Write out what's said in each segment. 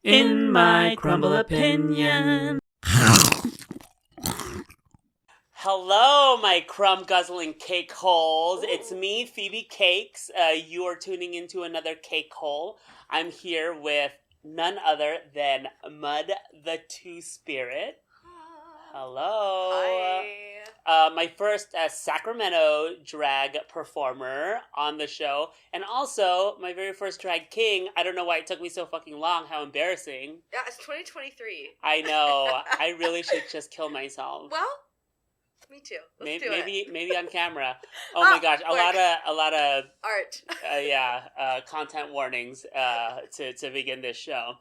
in my crumble opinion. Hello, my crumb-guzzling cake holes. Ooh. It's me, Phoebe Cakes. You are tuning into another cake hole. I'm here with none other than Mud the Two-Spirit. Hello. Hi. My first Sacramento drag performer on the show. And also, my very first drag king. I don't know why it took me so fucking long. How embarrassing. Yeah, it's 2023. I know. I really should just kill myself. Well, me too. Let's do it. Maybe on camera. Oh my gosh, a lot of art. Content warnings to begin this show.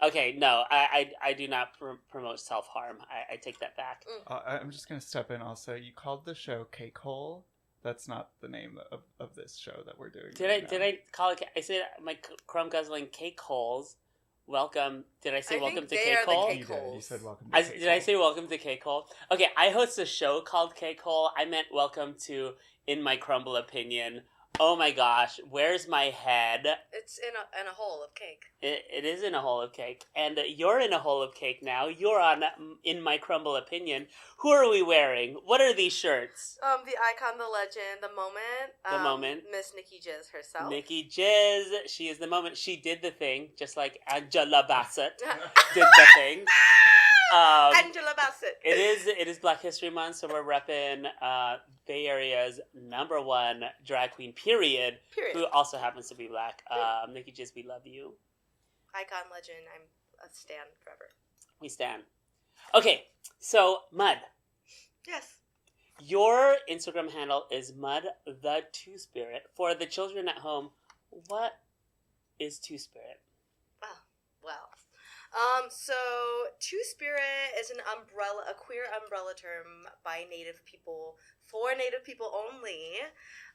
Okay, no, I do not promote self-harm. I take that back. I'm just gonna step in. Also, you called the show Cake Hole. That's not the name of this show that we're doing. Did I call it? I said my crumb guzzling cake holes. Welcome. Did I say welcome to Cake Hole? You did. You said welcome to Cake Hole. Did I say welcome to Cake Hole? Okay, I host a show called Cake Hole. I meant welcome to In My Crumble Opinion. Oh my gosh, where's my head? It's in a hole of cake. It is in a hole of cake. And you're in a hole of cake now. You're on In My Crumble Opinion. Who are we wearing? What are these shirts? The icon, the legend, the moment. The moment. Miss Nikki Jizz herself. Nikki Jizz. She is the moment. She did the thing, just like Angela Bassett did the thing. Angela Bassett. It is Black History Month, so we're repping Bay Area's #1 drag queen, period. Who also happens to be black. Nikki Jizz, we love you. Icon, legend, I'm a stan forever. We stan. Okay, so Mud. Yes. Your Instagram handle is Mud the Two-Spirit. For the children at home, what is Two-Spirit? So Two-Spirit is a queer umbrella term by Native people, for Native people only,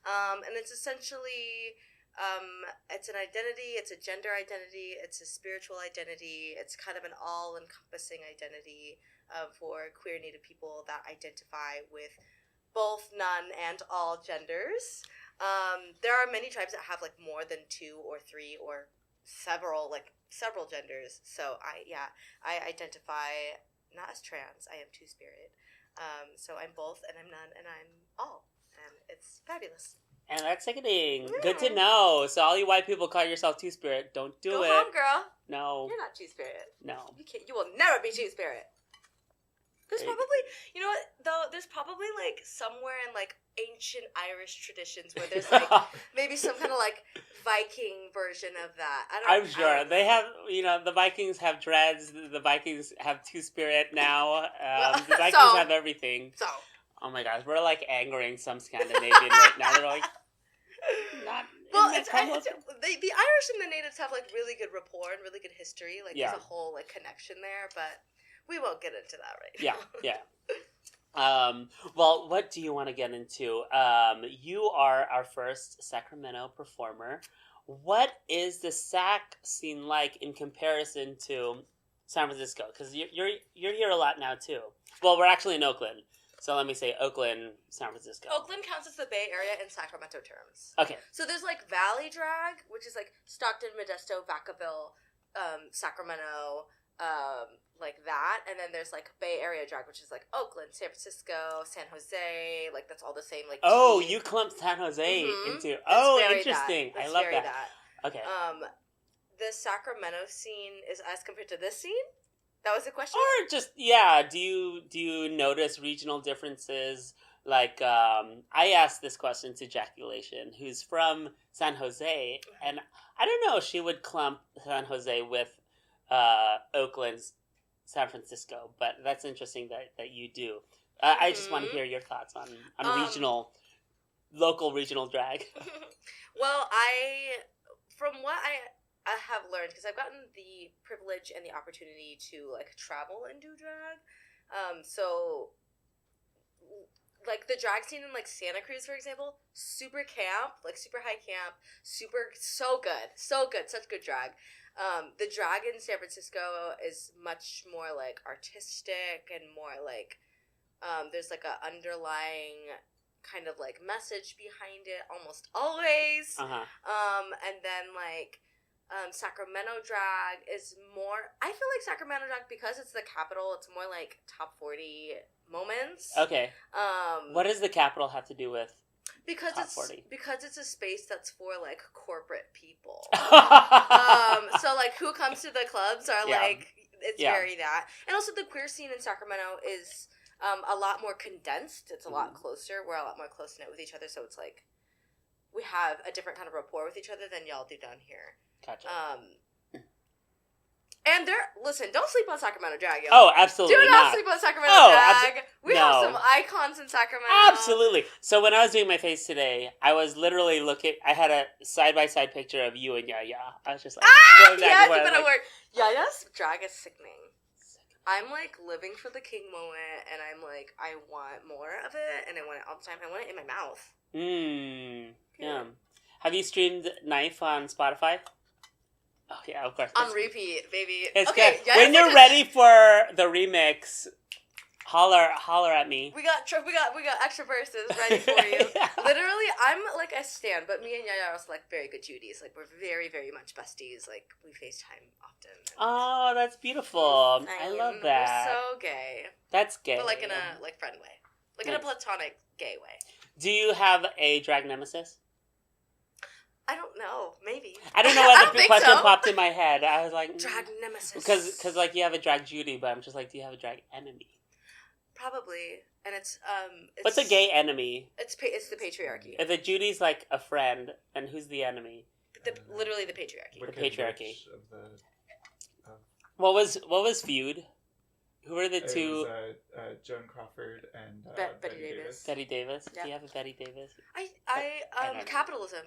and it's essentially, it's an identity, it's a gender identity, it's a spiritual identity, it's kind of an all-encompassing identity for queer Native people that identify with both none and all genders. There are many tribes that have like more than 2 or 3 or several genders. So I identify not as trans. I am Two-Spirit. So I'm both, and I'm none, and I'm all, and it's fabulous. And that's sickening. Yeah. Good to know. So all you white people call yourself Two-Spirit, don't do it. Go home, girl. No. You're not Two-Spirit. No. You will never be Two-Spirit. There's probably, you know what, though, there's probably, like, somewhere in, like, ancient Irish traditions where there's, like, maybe some kind of, like, Viking version of that. I'm sure. They have, the Vikings have dreads, the Vikings have Two-Spirit now, the Vikings have everything. So. Oh my gosh, we're, like, angering some Scandinavian right now. They're like, not... Well, the Irish and the natives have, like, really good rapport and really good history. Like, there's a whole, like, connection there, but... we won't get into that right now. Yeah. Well, what do you want to get into? You are our first Sacramento performer. What is the Sac scene like in comparison to San Francisco? Because you're here a lot now too. Well, we're actually in Oakland, so let me say Oakland, San Francisco. Oakland counts as the Bay Area in Sacramento terms. Okay. So there's like Valley Drag, which is like Stockton, Modesto, Vacaville, Sacramento. Like that, and then there's like Bay Area drag, which is like Oakland, San Francisco, San Jose, like that's all the same. Like you clumped San Jose into. Oh, interesting. I love that. Okay. The Sacramento scene is as compared to this scene. That was the question. Or just do you notice regional differences? Like I asked this question to Jaculation, who's from San Jose, and I don't know if she would clump San Jose with Oakland's San Francisco, but that's interesting that you do. I just want to hear your thoughts on local regional drag. Well, from what I have learned, because I've gotten the privilege and the opportunity to like travel and do drag, so like the drag scene in like Santa Cruz, for example, super camp, like super high camp, so good, such good drag. The drag in San Francisco is much more like artistic and more like there's like a underlying kind of like message behind it almost always. And then like Sacramento drag is more. I feel like Sacramento drag, because it's the capital, it's more like top 40 moments. Okay. What does the capital have to do with Because top it's 40? because it's a space that's for like corporate people. um, So like who comes to the clubs are Yeah. like it's Yeah. very that, and also the queer scene in Sacramento is a lot more condensed. It's a lot closer. We're a lot more close knit with each other, so it's like we have a different kind of rapport with each other than y'all do down here. Gotcha. And listen, don't sleep on Sacramento drag, y'all. Oh, absolutely Do not sleep on Sacramento drag. We no. have some icons in Sacramento. Absolutely. So when I was doing my face today, I was literally I had a side-by-side picture of you and Yaya. I was just like, going back Yes, and forth, you better like, work. Yaya's drag is sickening. I'm like living for the king moment, and I'm like, I want more of it, and I want it all the time. I want it in my mouth. Yeah. Have you streamed Knife on Spotify? Oh yeah, of course. On repeat, baby. It's okay, good. When you're ready for the remix, holler at me. We got extra verses ready for you. Yeah. Literally, I'm like a stan, but me and Yaya are also like very good Judies. Like we're very, very much besties. Like we FaceTime often. Oh, that's beautiful. I love that. We're so gay. That's gay. But like in a like friend way. Like in a platonic gay way. Do you have a drag nemesis? I don't know. Maybe. I don't know why I the don't question think so. popped in my head. I was like, drag nemesis. Because like you have a drag Judy, but I'm just like, do you have a drag enemy? Probably, and it's What's a gay enemy? It's the patriarchy. If the Judy's like a friend, then who's the enemy? Literally the patriarchy. The patriarchy. Of What was feud? Who were the two? It was, Joan Crawford and Betty Davis. Betty Davis. Yeah. Do you have a Betty Davis? Capitalism,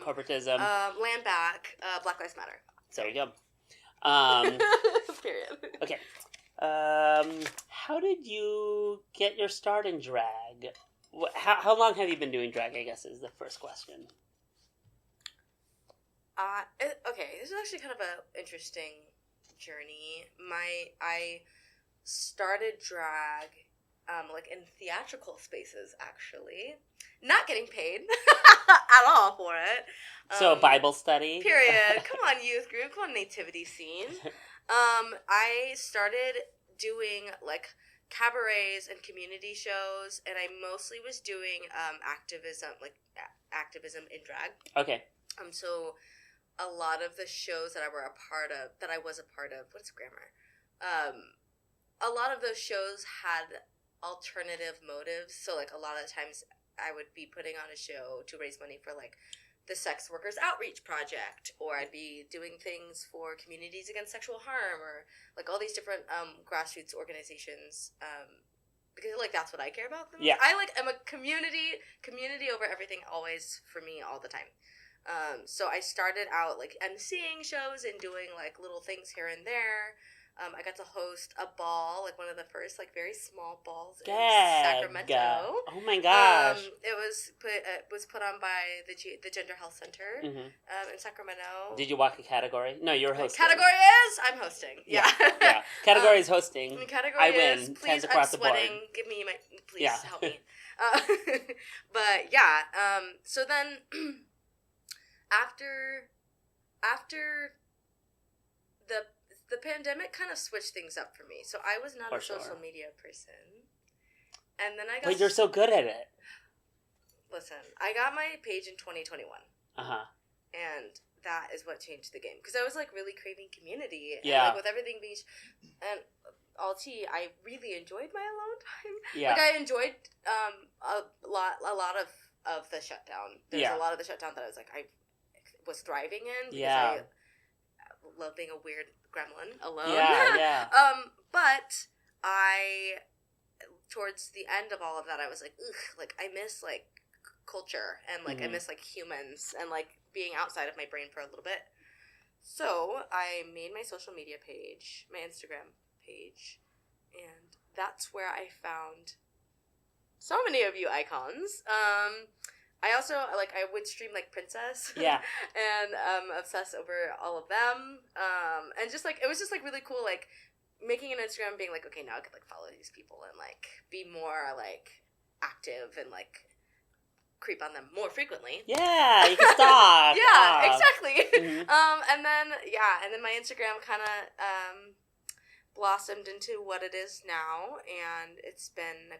Corporatism. land back, Black Lives Matter. So there you go. Period. Okay. How did you get your start in drag? How long have you been doing drag, I guess, is the first question. Okay, this is actually kind of an interesting journey. I started drag, like in theatrical spaces, actually. Not getting paid at all for it. So Bible study? Period. Come on, youth group. Come on, nativity scene. I started doing like cabarets and community shows, and I mostly was doing activism in drag. Okay. So a lot of the shows that I was a part of, what's grammar? A lot of those shows had alternative motives. So like a lot of times I would be putting on a show to raise money for like the Sex Workers Outreach Project, or I'd be doing things for Communities Against Sexual Harm, or like all these different grassroots organizations, because like that's what I care about. Yeah. I'm a community over everything, always, for me, all the time. So I started out like emceeing shows and doing like little things here and there. I got to host a ball, like one of the first like very small balls in Sacramento. Oh my gosh! It was put on by the Gender Health Center in Sacramento. Did you walk a category? No, you're hosting. Category is I'm hosting. Yeah. Yeah. Category is hosting. Category I is win. please. I'm sweating. Give me my please Yeah. help me. But yeah. So then after the pandemic kind of switched things up for me. So I was not a social media person. And then I got... But you're so good at it. Listen, I got my page in 2021. Uh-huh. And that is what changed the game. Because I was like really craving community. And Yeah. like with everything being... And all tea, I really enjoyed my alone time. Yeah. Like I enjoyed a lot of the shutdown. There's a lot of the shutdown that I was like, I was thriving in. Because I love being a weird gremlin alone. Yeah. But towards the end of all of that, I was like, ugh, like I miss like culture and like I miss like humans and like being outside of my brain for a little bit. So I made my social media page, my Instagram page, and that's where I found so many of you icons. I also, like, I would stream, like, Princess. Yeah. And obsess over all of them. And just, like, it was just, like, really cool, like, making an Instagram being like, okay, now I could, like, follow these people and, like, be more, like, active and, like, creep on them more frequently. Yeah, you can stalk. Yeah, exactly. Mhm. And then my Instagram kind of blossomed into what it is now, and it's been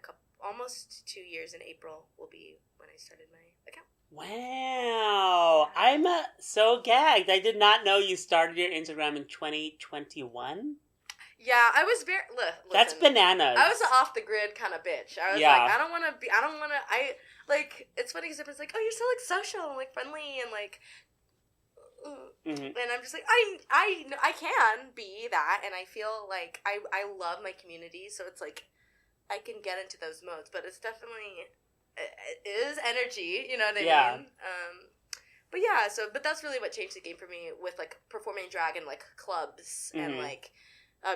almost 2 years. In April will be when I started my account. Wow. I'm so gagged. I did not know you started your Instagram in 2021. Yeah, I was very. That's Listen, bananas. I was an off the grid kind of bitch. I was like, I don't want to be. I don't want to. It's funny because it's like, oh, you're so like social and like friendly and like. And I'm just like, I can be that, and I feel like I love my community, so it's like I can get into those modes, but it's definitely it is energy, you know what I mean? But that's really what changed the game for me with like performing drag in like clubs and like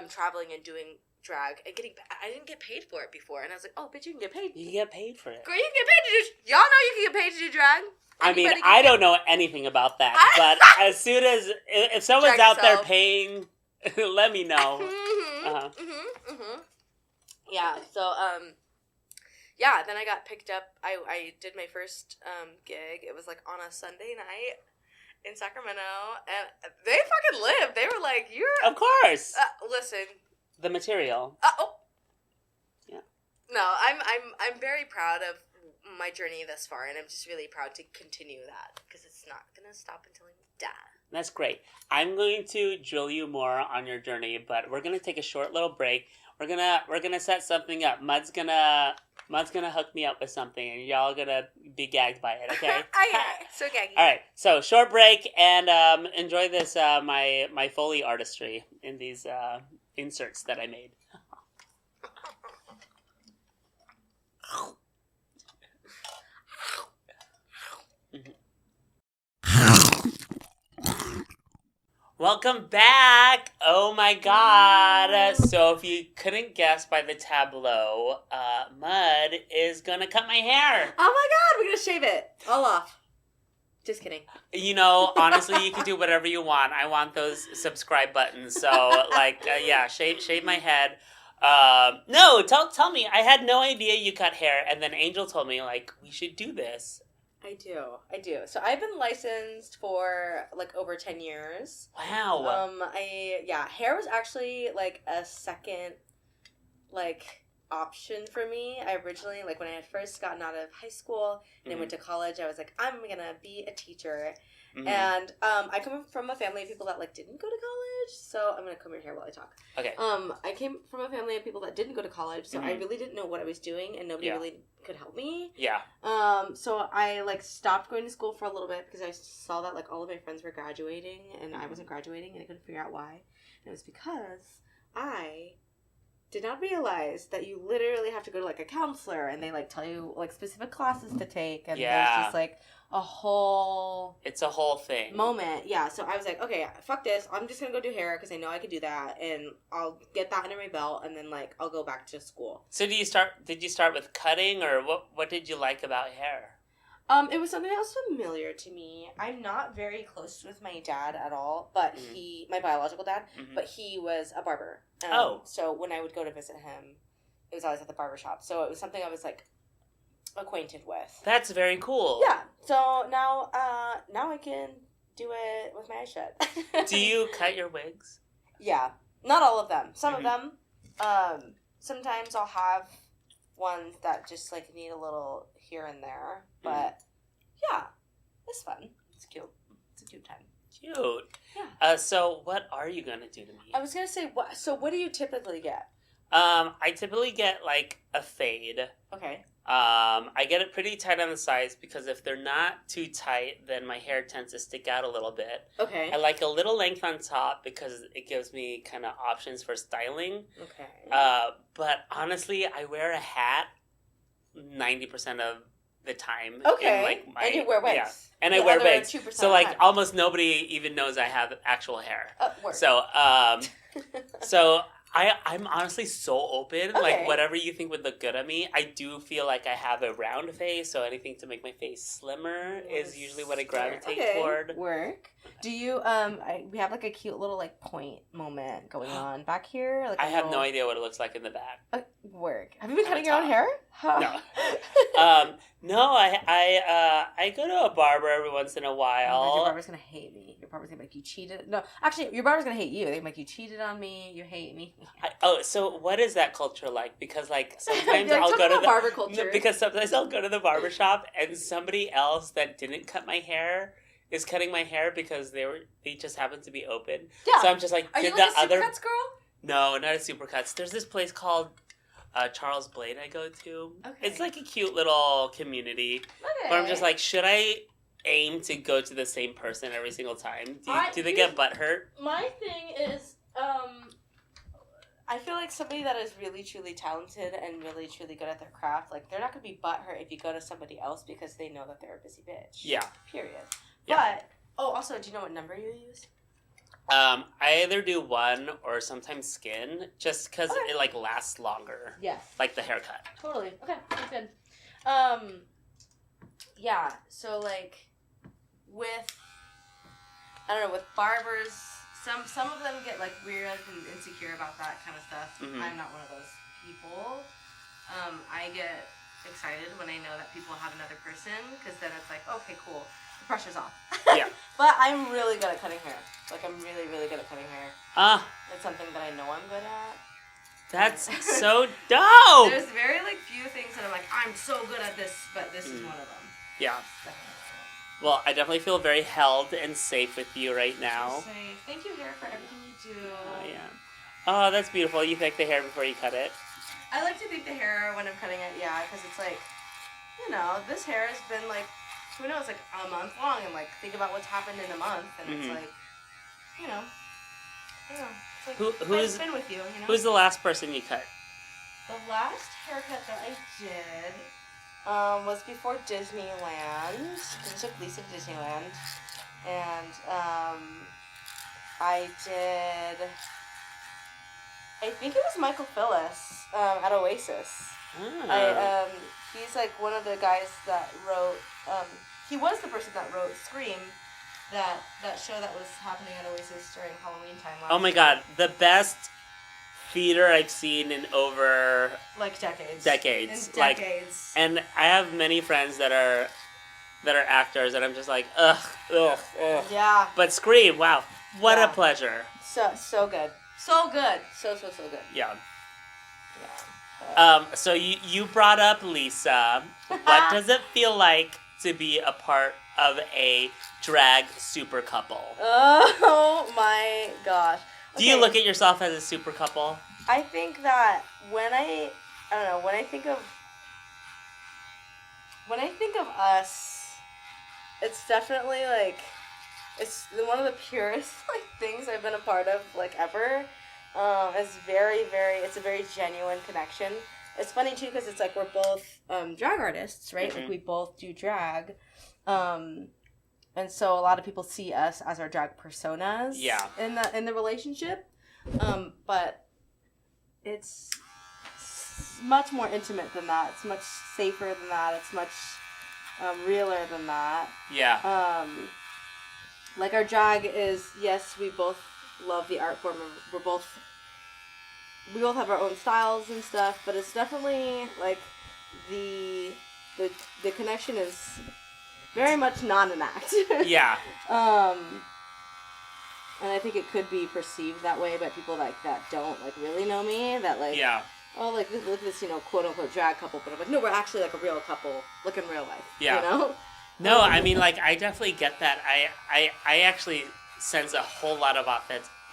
traveling and doing drag and I didn't get paid for it before, and I was like, oh, bitch, you can get paid. You can get paid for it. Girl, you can get paid to do. Y'all know you can get paid to do drag. I mean, I don't know anything about that, but as soon as if someone's Drag out there yourself. paying, let me know. Yeah. So then I got picked up. I did my first gig. It was like on a Sunday night in Sacramento, and they fucking lived. They were like, "You're Of course, listen, the material." Yeah. No, I'm very proud of my journey thus far, and I'm just really proud to continue that because it's not gonna stop until I die. That's great. I'm going to drill you more on your journey, but we're gonna take a short little break. We're gonna set something up. Mud's gonna hook me up with something, and y'all gonna be gagged by it. Okay? So gaggy. All right. So short break, and enjoy this my Foley artistry in these inserts that I made. Welcome back! Oh my god! So if you couldn't guess by the tableau, Mud is gonna cut my hair. Oh my god, we're gonna shave it all off. Just kidding. You know, honestly, you can do whatever you want. I want those subscribe buttons. So, shave my head. No, tell me. I had no idea you cut hair, and then Angel told me, like, we should do this. I do. So I've been licensed for like over 10 years. Wow. Hair was actually like a second like option for me. I originally, like when I had first gotten out of high school and I went to college, I was like, I'm gonna be a teacher. Mm-hmm. And I come from a family of people that like didn't go to college, so I'm gonna comb your hair while I talk. Okay. I came from a family of people that didn't go to college, so I really didn't know what I was doing, and nobody really could help me. Yeah. So I like stopped going to school for a little bit because I saw that like all of my friends were graduating and I wasn't graduating, and I couldn't figure out why. And it was because I did not realize that you literally have to go to like a counselor, and they like tell you like specific classes to take, and there's just like it's a whole thing moment. Yeah, so I was like, okay, fuck this, I'm just gonna go do hair because I know I could do that, and I'll get that under my belt, and then like I'll go back to school. So did you start with cutting, or what did you like about hair? It was something that was familiar to me. I'm not very close with my dad at all, but my biological dad, but he was a barber. So when I would go to visit him, it was always at the barber shop. So it was something I was like acquainted with. That's very cool. Yeah. So now I can do it with my eyes shut. Do you cut your wigs? Yeah. Not all of them. Some of them. Sometimes I'll have ones that just like need a little here and there. But yeah, it's fun. It's cute. It's a cute time. Cute. Yeah. So what are you gonna do to me? I was gonna say, what do you typically get? I typically get like a fade. Okay. I get it pretty tight on the sides because if they're not too tight, then my hair tends to stick out a little bit. Okay. I like a little length on top because it gives me kind of options for styling. Okay. But honestly, I wear a hat 90% of the time. Okay. And you wear wigs. Yeah. And I wear wigs. So like almost nobody even knows I have actual hair. Work. So I'm honestly so open. Okay. Like, whatever you think would look good on me, I do feel like I have a round face, so anything to make my face slimmer is usually what I gravitate toward. Work. Do you, we have, like, a cute little, like, point moment going on back here. Like I have no idea what it looks like in the back. Work. Have you been cutting your own hair? No. No, I go to a barber every once in a while. Oh, your barber's gonna hate me. Your barber's gonna be like, you cheated. No, actually, your barber's gonna hate you. They're gonna be like, you cheated on me. You hate me. So what is that culture like? Because like sometimes Yeah, I'll go to the barber culture. No, because sometimes I'll go to the barber shop and somebody else that didn't cut my hair is cutting my hair because they just happened to be open. Yeah. So I'm just like, Are did you like the a other Supercuts girl? No, not a Supercuts. There's this place called Charles Blade I go to. Okay. It's like a cute little community. Okay. But I'm just like, should I aim to go to the same person every single time? Do they get butt hurt? My thing is, I feel like somebody that is really truly talented and really truly good at their craft, like they're not gonna be butthurt if you go to somebody else because they know that they're a busy bitch. Yeah. Period. Yeah. But also, do you know what number you use? I either do one or sometimes skin, just because it like lasts longer. Yes. Like the haircut. Totally. Okay, that's good. Yeah. So like, with I don't know, with barbers, some of them get like weird and insecure about that kind of stuff. Mm-hmm. I'm not one of those people. I get excited when I know that people have another person because then it's like, okay, cool. The pressure's off. Yeah. But I'm really good at cutting hair. Like, I'm really, really good at cutting hair. It's something that I know I'm good at. That's so dope! There's very, like, few things that I'm like, I'm so good at this, but this is one of them. Yeah. Well, I definitely feel very held and safe with you right now. Thank you, hair, for everything you do. Oh, yeah. Oh, that's beautiful. You think the hair before you cut it? I like to think the hair when I'm cutting it, yeah, because it's like, you know, this hair has been, like, who knows, like, a month long, and, like, think about what's happened in a month, and it's like, you know, it's like, who's been with you, you know? Who's the last person you cut? The last haircut that I did was before Disneyland. I took Lisa to Disneyland, and I did. I think it was Michael Phillips at Oasis. Oh. He's like one of the guys that wrote. He was the person that wrote Scream, that show that was happening at Oasis during Halloween time. Oh my god, the best theater I've seen in over like decades. Decades. Like, and I have many friends that are actors, and I'm just like, ugh. Yeah. But Scream, wow, what a pleasure. So good. So good. So good. Yeah. Yeah. So you brought up Lisa. What does it feel like to be a part of a drag super couple? Oh my gosh. Do you look at yourself as a super couple? I think that when I think of us, it's definitely like, it's one of the purest like things I've been a part of like ever. It's a very genuine connection. It's funny too because it's like we're both drag artists, right? Mm-hmm. Like we both do drag, and so a lot of people see us as our drag personas. Yeah. In the relationship, but it's much more intimate than that. It's much safer than that. It's much realer than that. Yeah. Like our drag is, yes, we both love the art form. We both have our own styles and stuff, but it's definitely like the connection is very much not an act. Yeah. And I think it could be perceived that way by people like that don't like really know me, that like, yeah, oh, like look at this, you know, quote unquote drag couple, but I'm like, no, we're actually like a real couple, like in real life. Yeah. You know? No, I mean, like, I definitely get that. I actually sense a whole lot of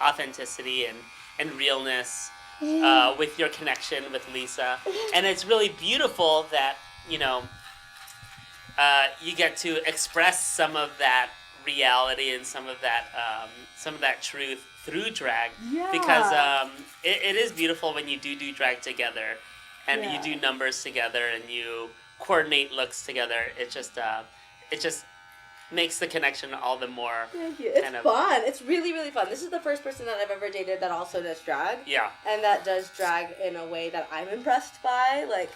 authenticity and realness with your connection with Lisa. And it's really beautiful that, you know, you get to express some of that reality and some of that truth through drag. Yeah. Because it is beautiful when you do drag together and Yeah. you do numbers together and you coordinate looks together. It just makes the connection all the more. Thank you. It's fun. It's really, really fun. This is the first person that I've ever dated that also does drag. Yeah. And that does drag in a way that I'm impressed by. Like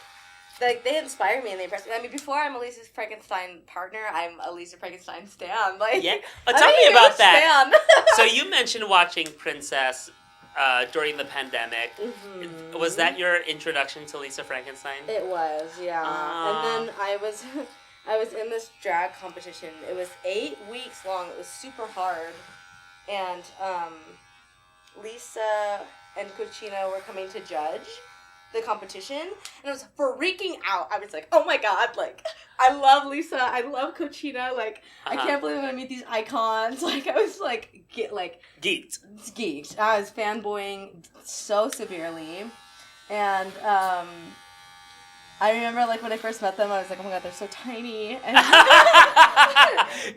they inspire me and they impress me. I mean, before I'm Elisa's Frankenstein partner, I'm Elisa Frankenstein stan. Like, yeah. Tell me about that. Stan. So you mentioned watching Princess during the pandemic. Mm-hmm. Was that your introduction to Lisa Frankenstein? It was, yeah. And then I was in this drag competition. It was 8 weeks long. It was super hard. And Lisa and Cochina were coming to judge the competition, and I was freaking out. I was like, oh my god, like, I love Lisa, I love Cochina, like, I can't believe I'm gonna meet these icons. Like, I was like, geeked. I was fanboying so severely, and I remember, like, when I first met them, I was like, oh my god, they're so tiny. And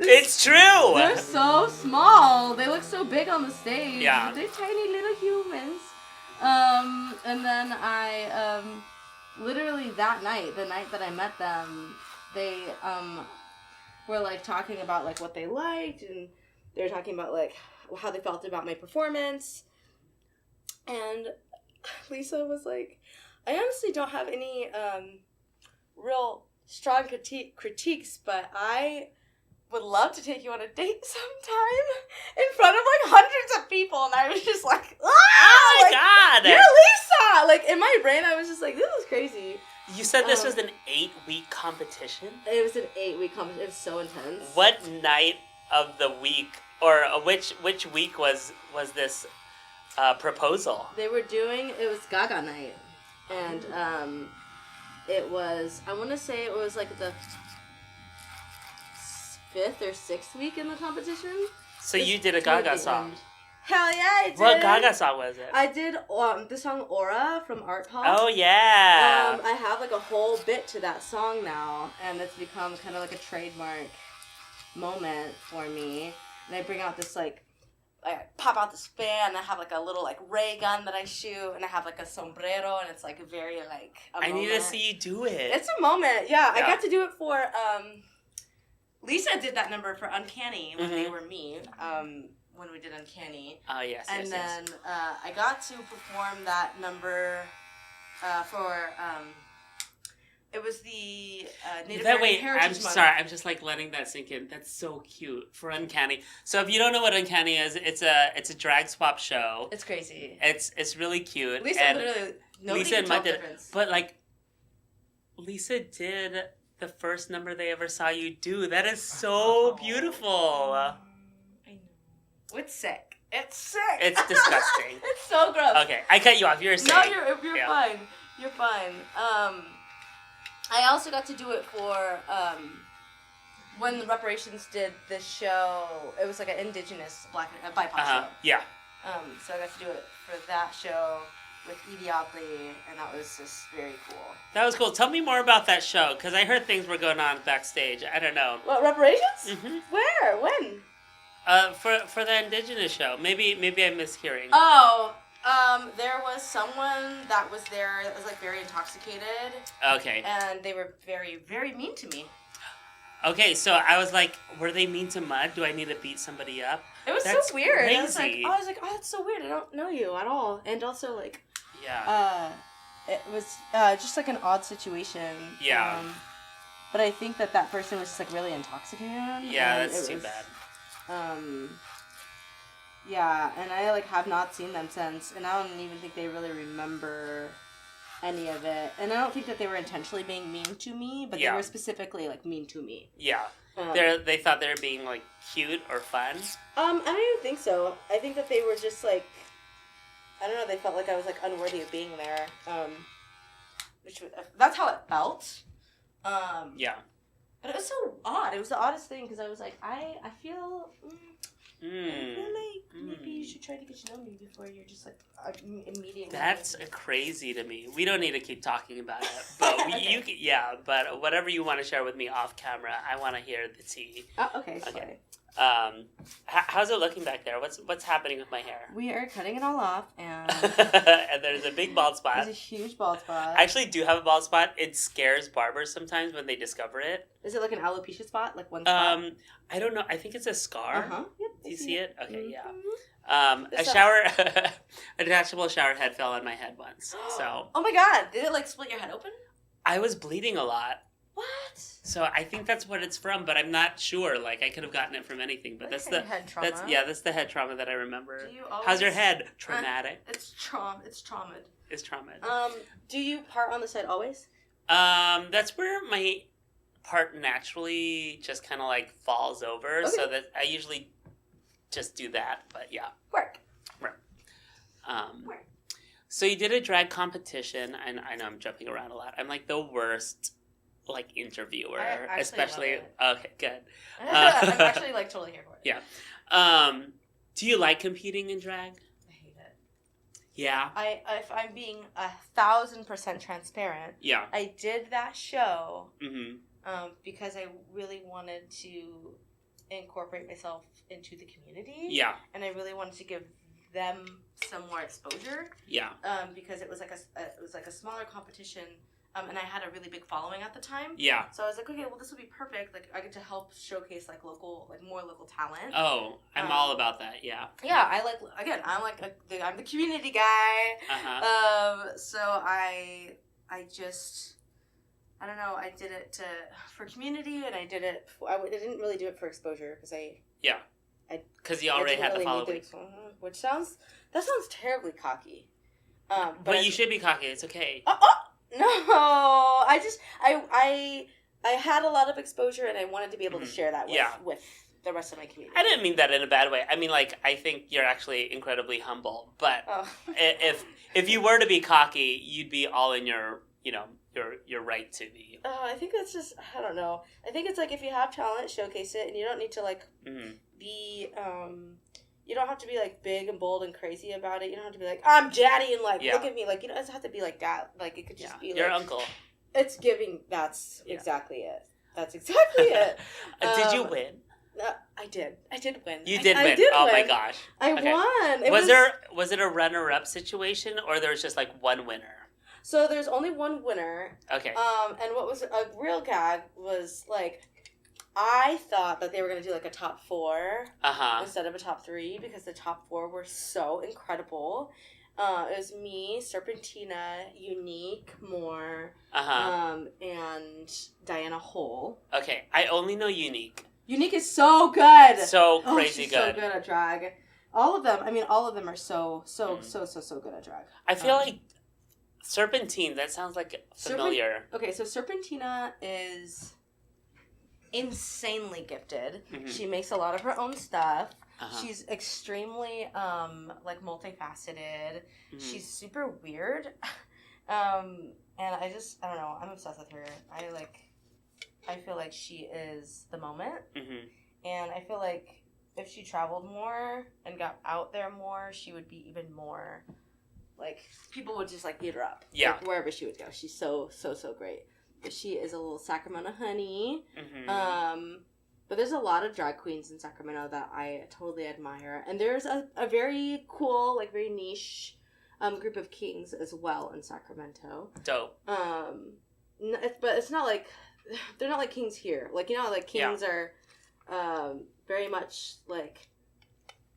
it's true! They're so small. They look so big on the stage. Yeah. They're tiny little humans. And then I, literally that night, the night that I met them, they, were, like, talking about, like, what they liked, and they were talking about, like, how they felt about my performance. And Lisa was like, I honestly don't have any real strong critiques, but I would love to take you on a date sometime in front of, like, hundreds of people. And I was just like, ah! Oh my like, god! You're Lisa! Like, in my brain, I was just like, this is crazy. You said this was an 8-week competition? It was an 8-week competition. It was so intense. What night of the week, or which week was this proposal? They were doing, it was Gaga night. And it was, I want to say it was like the 5th or 6th week in the competition. So you did a Gaga song. Hell yeah, I did. What Gaga song was it? I did the song Aura from Art Pop. Oh yeah. I have like a whole bit to that song now, and it's become kind of like a trademark moment for me. And I bring out this like, I pop out this fan, and I have like a little like ray gun that I shoot, and I have like a sombrero, and it's like a very like a I moment. need to see you do it. It's a moment, yeah. I got to do it for Lisa did that number for Uncanny when they were me. When we did Uncanny. Oh, yes, and yes, then yes. I got to perform that number for, it was the Native American Heritage Month. Sorry, I'm just like letting that sink in. That's so cute for Uncanny. So if you don't know what Uncanny is, it's a drag swap show. It's crazy. It's really cute. Lisa and literally, nobody Lisa can tell and the Mud difference. But like, Lisa did the first number they ever saw you do. That is so beautiful. I know. It's sick. It's sick. It's disgusting. It's so gross. Okay, I cut you off. You were saying. No, you're Yeah. fine. You're fine. I also got to do it for when the Reparations did this show. It was like an indigenous black BIPOC show. Yeah. So I got to do it for that show with Edie Oddly, and that was just very cool. That was cool. Tell me more about that show, because I heard things were going on backstage. I don't know. What, Reparations? Mm-hmm. Where? When? For the indigenous show. Maybe I'm mishearing. Oh, there was someone that was there that was like very intoxicated. Okay. And they were very, very mean to me. Okay, so I was like, were they mean to Mud? Do I need to beat somebody up? It was That's so weird. Crazy. I was like, oh, that's so weird. I don't know you at all. And also, like, yeah. It was just like an odd situation. Yeah. But I think that person was just like really intoxicated. Yeah, that's too bad. Yeah, and I like have not seen them since, and I don't even think they really remember any of it. And I don't think that they were intentionally being mean to me, but they were specifically like mean to me. Yeah. They thought they were being like cute or fun. I don't even think so. I think that they were just like, I don't know, they felt like I was like unworthy of being there. That's how it felt. Yeah. But it was so odd. It was the oddest thing because I was like, I feel like maybe you should try to get to know me before you're just like immediately. That's crazy to me. We don't need to keep talking about it, but Okay. But whatever you want to share with me off camera, I want to hear the tea. Oh, okay. Okay. Sorry. How's it looking back there? What's happening with my hair? We are cutting it all off, and And there's a big bald spot. there's a huge bald spot. I actually do have a bald spot. It scares barbers sometimes when they discover it. Is it like an alopecia spot, like one spot? I don't know. I think it's a scar. Yep. Do you see it? Okay, yeah. Mm-hmm. A detachable shower head fell on my head once. So Oh my god! Did it like split your head open? I was bleeding a lot. What? So I think that's what it's from, but I'm not sure. Like, I could have gotten it from anything, but that's the head trauma. that's the head trauma that I remember. Do you always... How's your head? Traumatic. It's traumatized. It's traumatic. Do you part on the side always? That's where my part naturally just kind of like falls over, Okay. so that I usually just do that. But yeah. Work. Work. So you did a drag competition, and I know I'm jumping around a lot. I'm like the worst like interviewer, I actually especially. love Okay, good. I'm actually like totally here for it. Yeah. Do you like competing in drag? I hate it. Yeah. If I'm being 1,000% transparent, Yeah. I did that show Mm-hmm. because I really wanted to incorporate myself into the community. Yeah. And I really wanted to give them some more exposure. Yeah. Because it was like a smaller competition. And I had a really big following at the time. Yeah. So I was like, okay, well, this would be perfect. Like, I get to help showcase like more local talent. Oh, I'm all about that. Yeah. Yeah, I'm the community guy. So I don't know. I did it for community, and I did it. I didn't really do it for exposure because because you already had the following. Which sounds terribly cocky. But you should be cocky. It's okay. No, I had a lot of exposure, and I wanted to be able to share that with the rest of my community. I didn't mean that in a bad way. I mean, like, I think you're actually incredibly humble. But if you were to be cocky, you'd be all in your right to be. I think that's just, I don't know. I think it's like if you have talent, showcase it, and you don't need to like be you don't have to be like big and bold and crazy about it. You don't have to be like, I'm daddy and like look at me. Like, you don't have to be like that. Like, it could just be like your uncle. It's giving. That's exactly it. That's exactly it. Did you win? I did. I did win. You did win. Oh my gosh. I won. Was it a runner-up situation, or there was just like one winner? So there's only one winner. Okay. And what was a real gag was like, I thought that they were going to do like a top 4 instead of a top 3 because the top 4 were so incredible. It was me, Serpentina, Unique, Moore, and Diana Hole. Okay, I only know Unique. Unique is so good. So crazy she's good. So good at drag. All of them are so good at drag. I feel like Serpentine, that sounds like familiar. Okay, so Serpentina is insanely gifted. Mm-hmm. She makes a lot of her own stuff. She's extremely like multifaceted. Mm-hmm. She's super weird. And I don't know, I'm obsessed with her. I feel like she is the moment. Mm-hmm. And I feel like if she traveled more and got out there more, she would be even more like, people would just like eat her up. Yeah. Like, wherever she would go. She's so great. But she is a little Sacramento honey. Mm-hmm. But there's a lot of drag queens in Sacramento that I totally admire. And there's a very cool, like very niche group of kings as well in Sacramento. Dope. But it's not like, they're not like kings here. Like, you know, like kings are very much like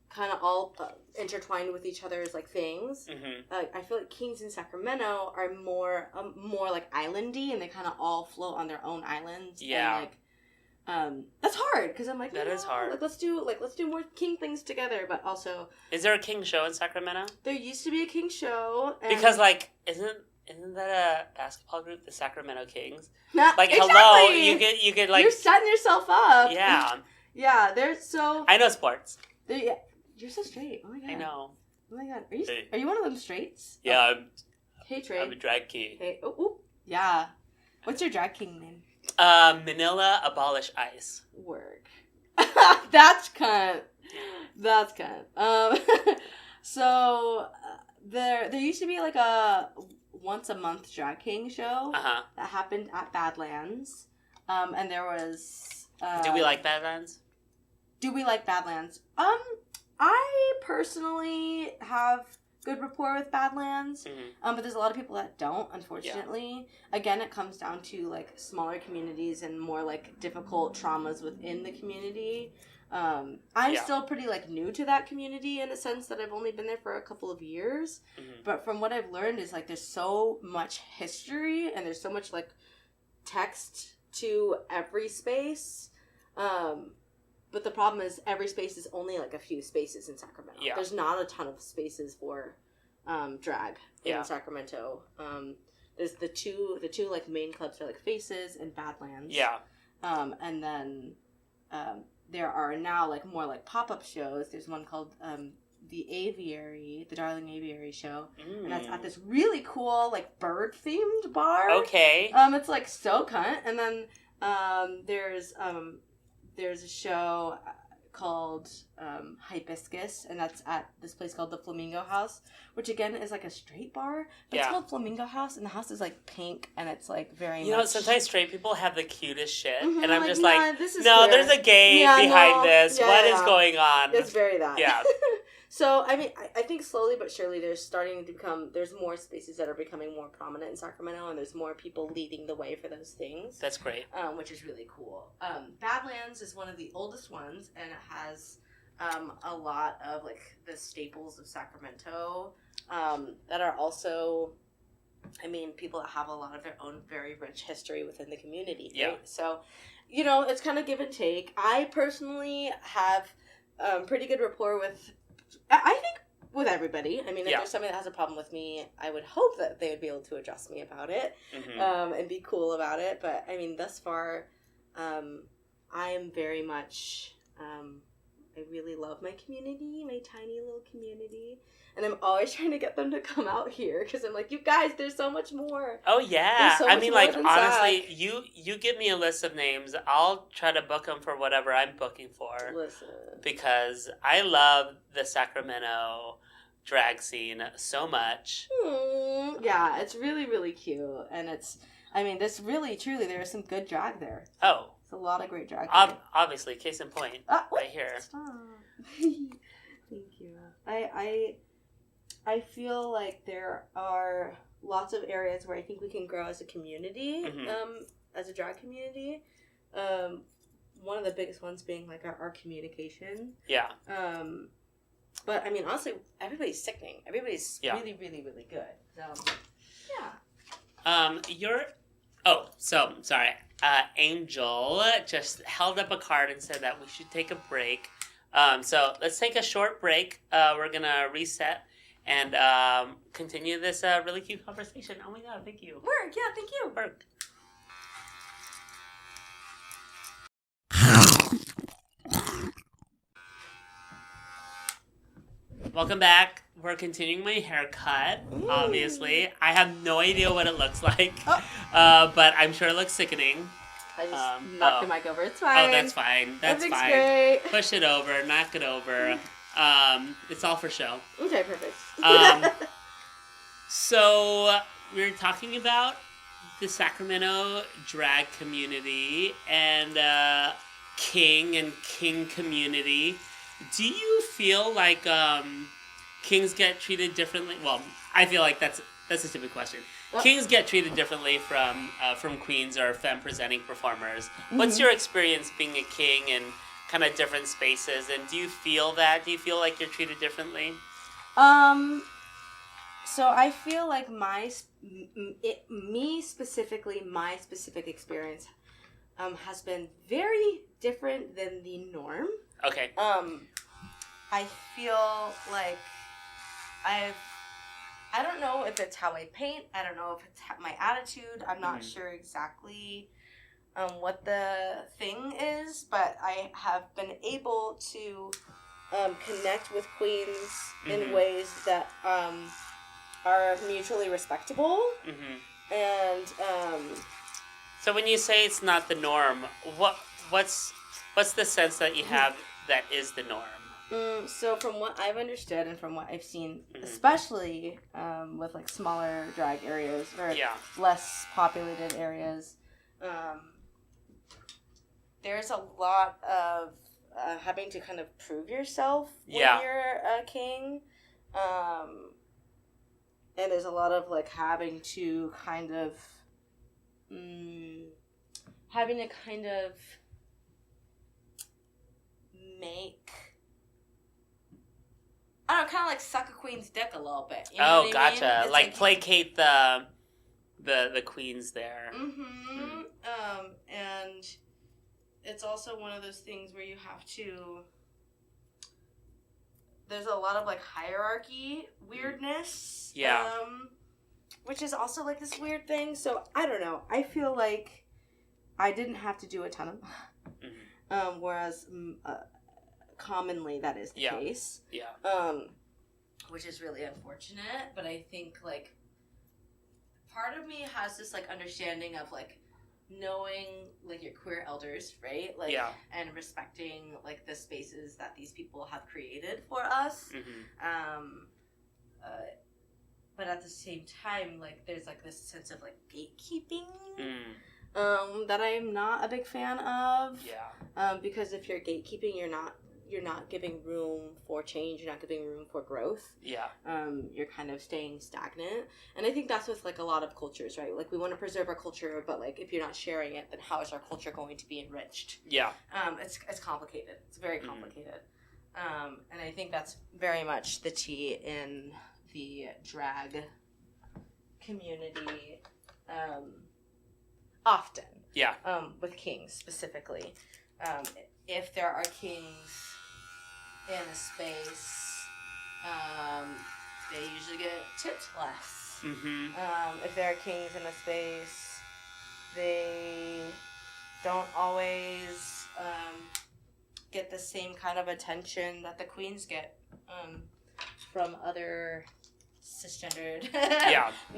kind of all intertwined with each other's like things. Mm-hmm. I feel like kings in Sacramento are more like islandy, and they kind of all float on their own islands. Yeah. And like, that's hard because I'm like, that is hard. Like, let's do more king things together, but also, is there a king show in Sacramento? There used to be a king show, because like isn't that a basketball group, the Sacramento Kings? Like, exactly. Hello, you could like, you're setting yourself up. Yeah. Yeah, they're so. I know sports. Yeah. You're so straight. Oh my god. I know. Oh my god. Are you one of them straights? Yeah. Hey Trey. I'm a drag king. Hey. Oh. Yeah. What's your drag king name? Manila Abolish Ice. Work. That's cunt. That's cunt. So there used to be like a once a month drag king show that happened at Badlands. And there was. Do we like Badlands? Do we like Badlands? I personally have good rapport with Badlands, but there's a lot of people that don't, unfortunately. Yeah. Again, it comes down to, like, smaller communities and more, like, difficult traumas within the community. I'm still pretty, like, new to that community in the sense that I've only been there for a couple of years. Mm-hmm. But from what I've learned is, like, there's so much history and there's so much, like, text to every space. But the problem is every space is only like a few spaces in Sacramento. Yeah. There's not a ton of spaces for drag in Sacramento. There's the two like main clubs are like Faces and Badlands. Yeah. And then there are now like more like pop-up shows. There's one called the Aviary, the Darling Aviary show, and that's at this really cool like bird themed bar. Okay. It's like so cunt. And then there's a show called Hibiscus, and that's at this place called the Flamingo House, which again is like a straight bar, but it's called Flamingo House, and the house is like pink, and it's like very You know, sometimes straight people have the cutest shit, Mhm, and I'm like, just nah, like, this is no, weird. there's a gay behind this. What is going on? It's very that. Yeah. So, I mean, I think slowly but surely there's more spaces that are becoming more prominent in Sacramento, and there's more people leading the way for those things. That's great. Which is really cool. Badlands is one of the oldest ones, and it has a lot of, like, the staples of Sacramento that are also, I mean, people that have a lot of their own very rich history within the community. Right? Yeah. So, you know, it's kind of give and take. I personally have pretty good rapport with... I think with everybody. I mean, if there's somebody that has a problem with me, I would hope that they would be able to address me about it and be cool about it. But, I mean, thus far, I am very much... I really love my community, my tiny little community. And I'm always trying to get them to come out here because I'm like, you guys, there's so much more. Oh, yeah. So I much mean, more like, than honestly, Sac. you give me a list of names. I'll try to book them for whatever I'm booking for. Listen. Because I love the Sacramento drag scene so much. Yeah, it's really, really cute. And it's, I mean, this really, truly, there is some good drag there. Oh. It's a lot of great drag. Obviously, case in point, right here. Stop. Thank you. I feel like there are lots of areas where I think we can grow as a community, as a drag community. One of the biggest ones being like our communication. Yeah. But I mean, honestly, everybody's sickening. Everybody's really, really, really good. So, yeah. Sorry. Angel just held up a card and said that we should take a break. So let's take a short break. We're gonna reset and continue this really cute conversation. Oh my god, thank you. Work, yeah, thank you. Work. Welcome back. We're continuing my haircut, obviously. I have no idea what it looks like, but I'm sure it looks sickening. I just knocked the mic over. It's fine. Oh, that's fine. That's fine. Great. Push it over. Knock it over. It's all for show. Okay, perfect. So, we're talking about the Sacramento drag community and King and King community. Do you feel like kings get treated differently? Well, I feel like that's a stupid question. Kings get treated differently from queens or femme presenting performers. What's your experience being a king in kind of different spaces? And do you feel that? Do you feel like you're treated differently? So I feel like my specific experience has been very different than the norm. Okay. I feel like I don't know if it's how I paint. I don't know if it's my attitude. I'm not sure exactly what the thing is, but I have been able to connect with queens in ways that are mutually respectable. And so when you say it's not the norm, what's the sense that you have that is the norm? So from what I've understood and from what I've seen, especially with like smaller drag areas or less populated areas, there's a lot of having to kind of prove yourself when you're a king. And there's a lot of like having to kind of make, I don't know, kind of like suck a queen's dick a little bit. You know what I gotcha. mean? Like placate the queens there. And it's also one of those things where you have to. There's a lot of like hierarchy weirdness. Yeah. Which is also like this weird thing. So I don't know. I feel like I didn't have to do a ton of. Whereas commonly that is the case. Yeah. Which is really unfortunate. But I think like part of me has this like understanding of like knowing like your queer elders, right? Like and respecting like the spaces that these people have created for us. But at the same time, like there's like this sense of like gatekeeping that I'm not a big fan of. Because if you're gatekeeping, you're not giving room for change. You're not giving room for growth. You're kind of staying stagnant. And I think that's with like a lot of cultures, right? Like we want to preserve our culture, but like if you're not sharing it, then how is our culture going to be enriched? It's complicated. It's very complicated. And I think that's very much the tea in the drag community. Often. With kings specifically. If there are kings in a space, they usually get tipped less. If there are kings in a space, they don't always get the same kind of attention that the queens get from other cisgendered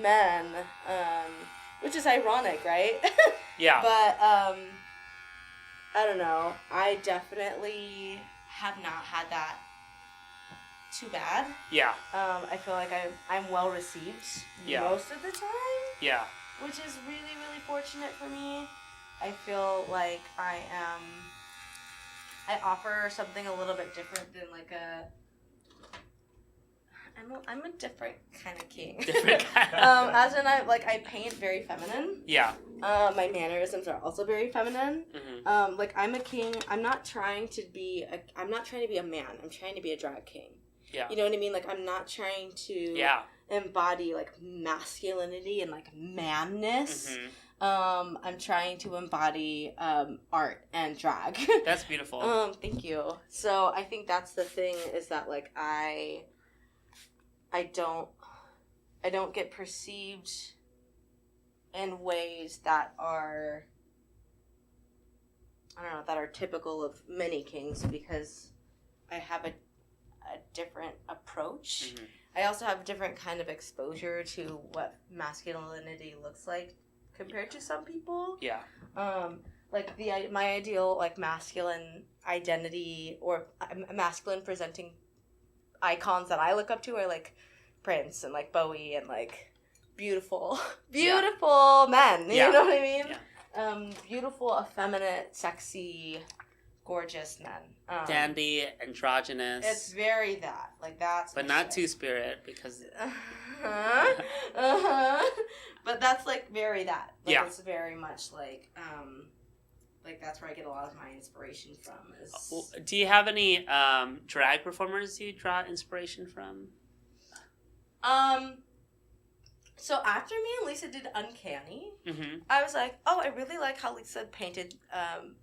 men, which is ironic, right? But I don't know. I definitely have not had that too bad. I feel like I'm well received most of the time. Which is really, really fortunate for me. I feel like I offer something a little bit different than like I'm a different kind of king. As in I paint very feminine. My mannerisms are also very feminine. Like I'm a king. I'm not trying to be a man. I'm trying to be a drag king. You know what I mean? Like I'm not trying to embody like masculinity and like manness. I'm trying to embody art and drag. That's beautiful. Thank you. So I think that's the thing is that like I don't get perceived in ways that are typical of many kings because I have a different approach. I also have a different kind of exposure to what masculinity looks like compared to some people. Like my ideal like masculine identity or masculine presenting icons that I look up to are like Prince and like Bowie and like beautiful men. You know what I mean? Beautiful, effeminate, sexy, gorgeous men. Dandy, androgynous. It's very that. Like that's. But not two-spirit because. But that's like very that. Like, it's very much like that's where I get a lot of my inspiration from. Is... Do you have any drag performers you draw inspiration from? So after me and Lisa did Uncanny, I was like, oh, I really like how Lisa painted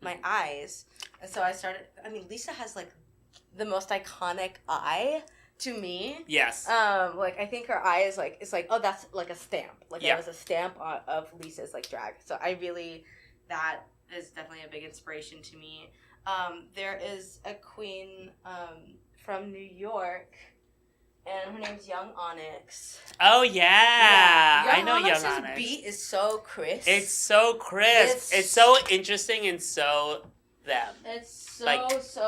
my eyes. And so I started, Lisa has like the most iconic eye to me. Yes. Like I think her eye is like, it's like, oh, that's like a stamp. Like it was a stamp of Lisa's like drag. So I really, that is definitely a big inspiration to me. There is a queen from New York, and her name's Young Onyx. Oh yeah, I know Young Onyx's Onyx. Beat is so crisp. It's so crisp. It's so interesting and so them. It's so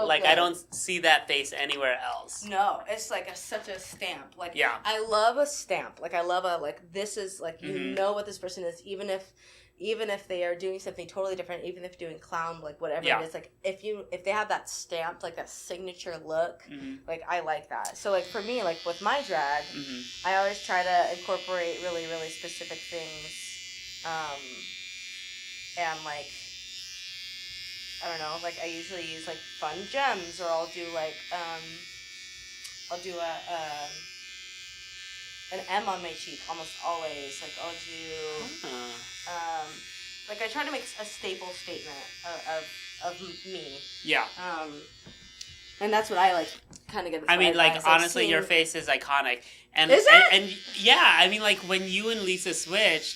like good. I don't see that face anywhere else. No, it's like such a stamp. Like I love a stamp. Like I love a like this is like you know what this person is even if they are doing something totally different, even if doing clown, like whatever it is, like if they have that stamp, like that signature look, like I like that. So like for me, like with my drag, I always try to incorporate really, really specific things, and like I don't know, like I usually use like fun gems, or I'll do like an M on my cheek almost always. Like I'll do Like, I try to make a staple statement of me. Yeah. And that's what I, like, kind of get I mean, like, honestly, your face is iconic. And, is it? And yeah, I mean, like, when you and Lisa switched,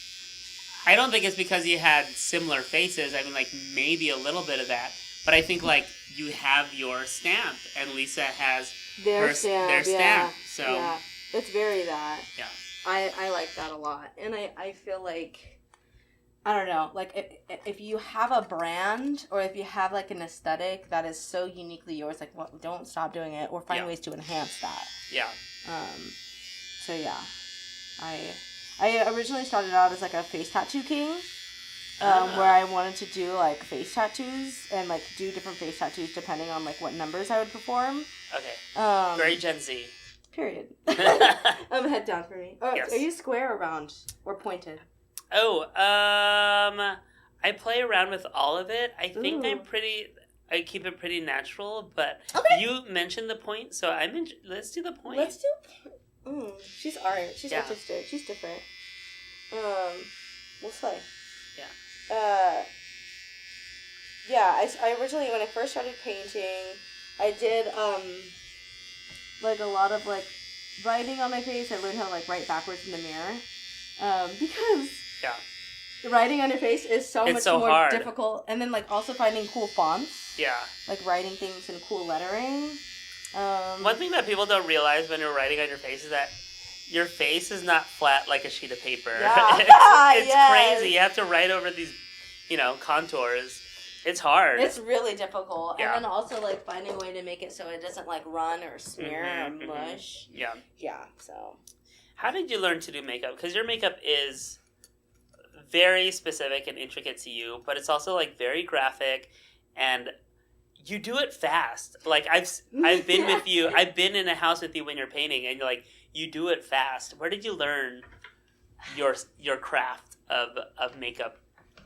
I don't think it's because you had similar faces. I mean, like, maybe a little bit of that. But I think, like, you have your stamp, and Lisa has their stamp. So yeah, it's very that. Yeah. I like that a lot. And I feel like, I don't know, like, if you have a brand, or if you have, like, an aesthetic that is so uniquely yours, like, well, don't stop doing it, or find ways to enhance that. Yeah. So, yeah. I originally started out as, like, a face tattoo king, where I wanted to do, like, face tattoos, and, like, do different face tattoos depending on, like, what numbers I would perform. Okay. Very Gen Z. Period. Head down for me. Oh, yes. Are you square or round? Or pointed? Oh, I play around with all of it. I think I keep it pretty natural, but you mentioned the point, so let's do the point. Let's do she's art. She's artistic. She's different. We'll say. Yeah. I originally, when I first started painting, I did, like, a lot of, like, writing on my face. I learned how to, like, write backwards in the mirror. Because writing on your face is so much more hard. difficult. And then, like, also finding cool fonts. Yeah. Like, writing things in cool lettering. One thing that people don't realize when you're writing on your face is that your face is not flat like a sheet of paper. Yeah. It's crazy. You have to write over these, contours. It's hard. It's really difficult. Yeah. And then also, like, finding a way to make it so it doesn't, like, run or smear or mush. Yeah. Yeah, so. How did you learn to do makeup? Because your makeup is very specific and intricate to you, but it's also, like, very graphic, and you do it fast. Like, I've been with you. I've been in a house with you when you're painting, and you're like, you do it fast. Where did you learn your craft of makeup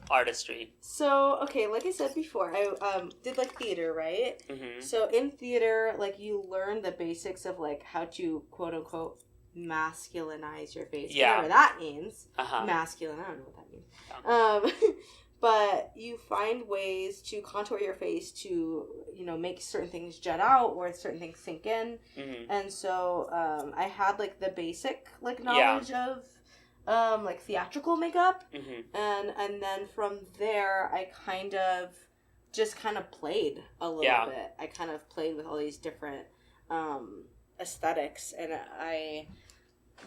artistry? So, okay, like I said before, I did, like, theater, right? Mm-hmm. So in theater, like, you learn the basics of, like, how to, quote unquote, masculinize your face. Yeah. Whatever that means. Uh-huh. Masculine, I don't know what that means. But you find ways to contour your face to, make certain things jut out or certain things sink in. Mm-hmm. And so I had, like, the basic, like, knowledge of, like, theatrical makeup. Mm-hmm. And then from there, I kind of played a little bit. I kind of played with all these different aesthetics, and I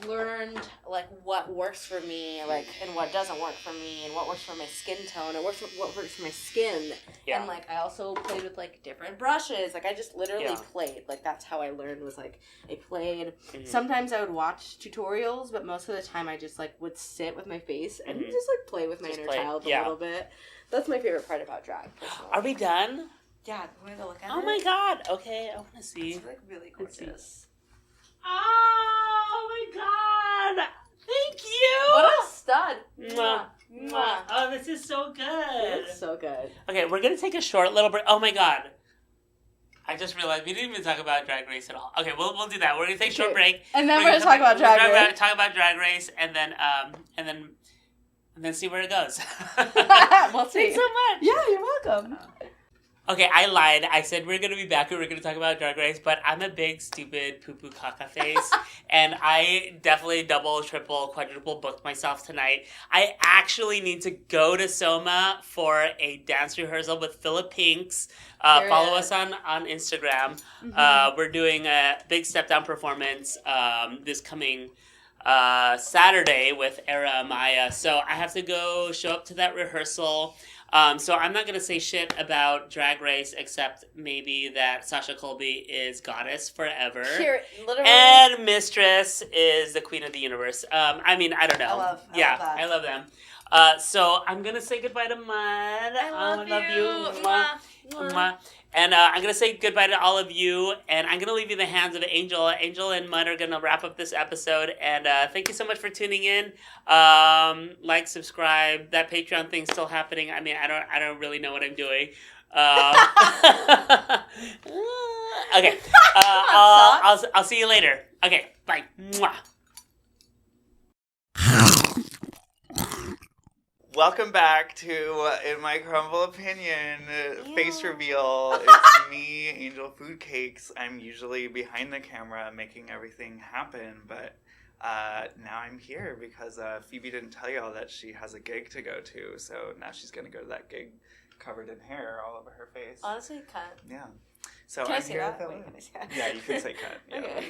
learned, like, what works for me, like, and what doesn't work for me, and what works for my skin tone, and what works for my skin. Yeah. And, like, I also played with, like, different brushes. Like, I just literally played. Like, that's how I learned, was, like, I played. Mm-hmm. Sometimes I would watch tutorials, but most of the time I just, like, would sit with my face and just, like, play with my inner child a little bit. That's my favorite part about drag. Personally. Are we done? Yeah, you want to go look at it? Oh my god. Okay, I want to see. It's, like, really gorgeous. Oh my god! Thank you! What a stud! Mwah. Mwah. Oh, this is so good. It's so good. Okay, we're gonna take a short little break. Oh my god. I just realized we didn't even talk about Drag Race at all. Okay, we'll do that. We're gonna take a short break. And then we're gonna talk about Drag Race. Talk about Drag Race, and then see where it goes. We'll see. Thanks so much. Yeah, you're welcome. Okay, I lied. I said we're going to be back and we're going to talk about Drag Race, but I'm a big, stupid, poo-poo caca face, and I definitely double, triple, quadruple booked myself tonight. I actually need to go to Soma for a dance rehearsal with Philip Pinks. Follow us on Instagram. Mm-hmm. We're doing a big step-down performance this coming Saturday with Era Maya, so I have to go show up to that rehearsal. So I'm not going to say shit about Drag Race, except maybe that Sasha Colby is goddess forever. Literally. And Mistress is the queen of the universe. I mean, I don't know. I love them. So I'm going to say goodbye to Mud. I love you. Mwah. Mwah. And I'm going to say goodbye to all of you, and I'm going to leave you in the hands of Angel. Angel and Mud are going to wrap up this episode, and thank you so much for tuning in. Like, subscribe. That Patreon thing's still happening. I mean, I don't really know what I'm doing. Okay. I'll see you later. Okay, bye. Mwah. Welcome back to In My Crumble Opinion, face Ew. reveal. It's me, Angel Food Cakes. I'm usually behind the camera making everything happen, but now I'm here because Phoebe didn't tell y'all that she has a gig to go to, so now she's going to go to that gig covered in hair all over her face. Honestly, cut. Yeah. So Can I'm I say here that? with Wait, can I say that? Yeah, you can say cut. Yeah, Okay.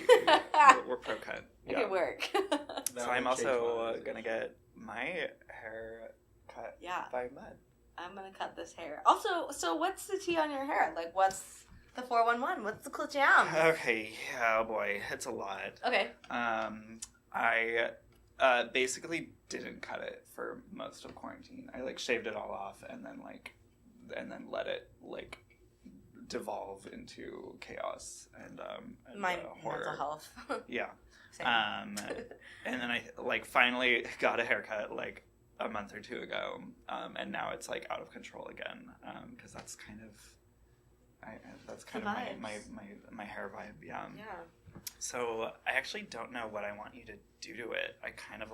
we're pro cut. It Yeah. could work. So I'm also going to get my hair cut by Mud. I'm gonna cut this hair. Also, so what's the tea on your hair? Like, what's the 411? What's the clutch jam? Okay, yeah, oh boy, it's a lot. Okay. I basically didn't cut it for most of quarantine. I shaved it all off and then let it devolve into chaos and My horror. mental health. Yeah. Same. And then I finally got a haircut a month or two ago, and now it's out of control again, because that's kind of my hair vibe. Yeah. So I actually don't know what I want you to do to it. I kind of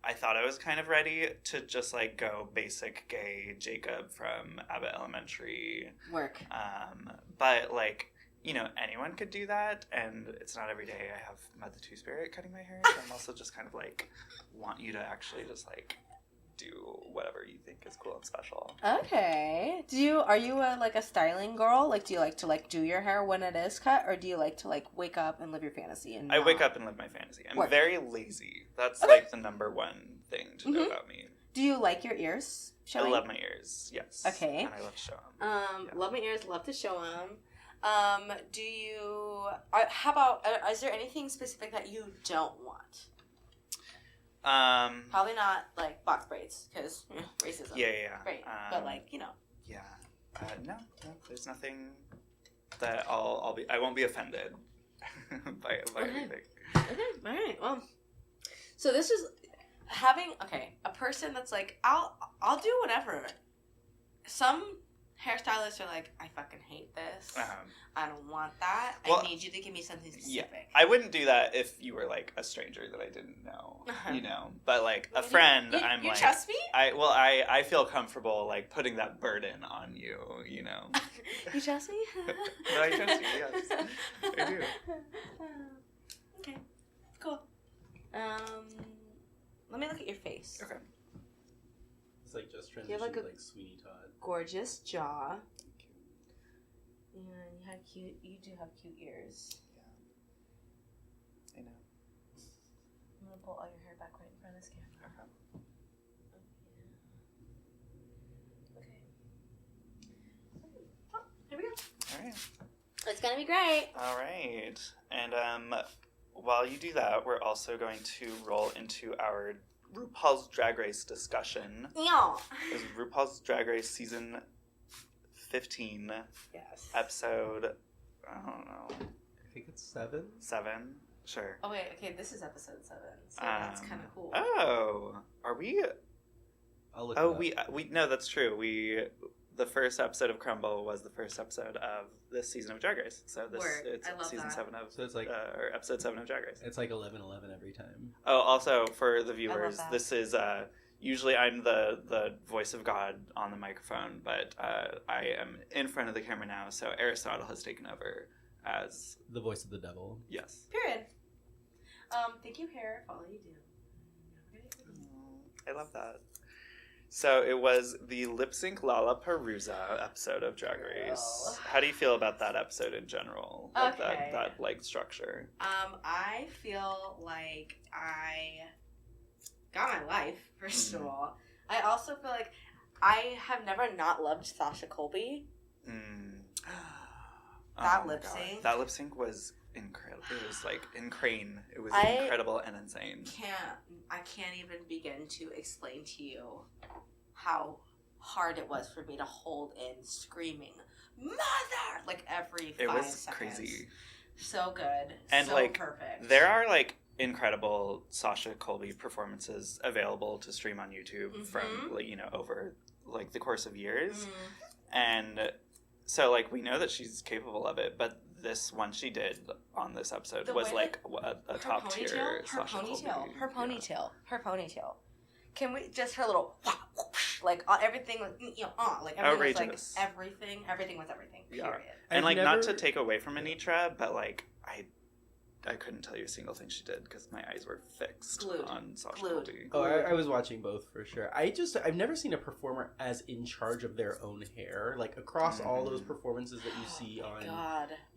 I thought I was kind of ready to just go basic gay Jacob from Abbott Elementary Work. But anyone could do that, and it's not every day I have Mud the Two-Spirit cutting my hair, so I'm also just kind of want you to actually just do whatever you think is cool and special. Okay. Are you a styling girl? Do you like to do your hair when it is cut, or do you like to wake up and live your fantasy? And I wake up and live my fantasy. I'm very lazy. That's the number one thing to know about me. Do you like your ears showing? I love my ears. Yes. Okay. And I love to show them. Love my ears. Love to show them. Do you? How about? Is there anything specific that you don't want? Probably not box braids because racism. Yeah. Right, but Yeah. No. There's nothing that I won't be offended by anything. Okay. All right. Well, so this is having a person that's I'll do whatever. Some hairstylists are I fucking hate this. I don't want that. Well, I need you to give me something specific. Yeah, I wouldn't do that if you were a stranger that I didn't know, But a friend, I'm you trust me? I feel comfortable putting that burden on you, You trust me? But I trust you. Yes, I do. Okay, cool. Let me look at your face. Okay. It's just transitioned You have to Sweeney Todd. Gorgeous jaw. And you do have cute ears. Yeah. I know. I'm gonna pull all your hair back right in front of this camera. Okay. Oh, here we go. All right. It's gonna be great. All right. And while you do that, we're also going to roll into our RuPaul's Drag Race discussion. Yeah. This is RuPaul's Drag Race season 15. Yes. Episode, I don't know. I think it's 7. 7? Sure. Oh wait, okay, this is episode 7, so that's kind of cool. Oh, are we? I'll look. Oh, no, that's true. The first episode of Crumble was the first episode of this season of Drag Race. So it's I love season that. 7 of, So it's or episode 7 of Drag Race. It's 11:11 every time. Oh, also for the viewers, that. this is usually I'm the voice of God on the microphone, but I am in front of the camera now, so Aristotle has taken over as the voice of the devil. Yes. Period. Thank you, hair, for all you do. I love that. So it was the Lip Sync Lollapalooza episode of Drag Race. How do you feel about that episode in general? Okay. That structure. I feel like I got my life, first of all. I also feel like I have never not loved Sasha Colby. That lip sync. That lip sync was incredible. It was incredible. It was incredible and insane. I can't even begin to explain to you how hard it was for me to hold in screaming "Mother!" every 5 seconds. It was crazy. So good. And so perfect. There are incredible Sasha Colby performances available to stream on YouTube from over the course of years. And so we know that she's capable of it, but this one she did on this episode was a top tier Sasha Colby. Her ponytail Can we just her little like everything was like everything Outrageous. was like everything was everything. Yeah. Period. And like never... not to take away from Anitra, but like I couldn't tell you a single thing she did because my eyes were fixed on Sasha Colby. Oh, I was watching both for sure. I've never seen a performer as in charge of their own hair. Like across all those performances that you see on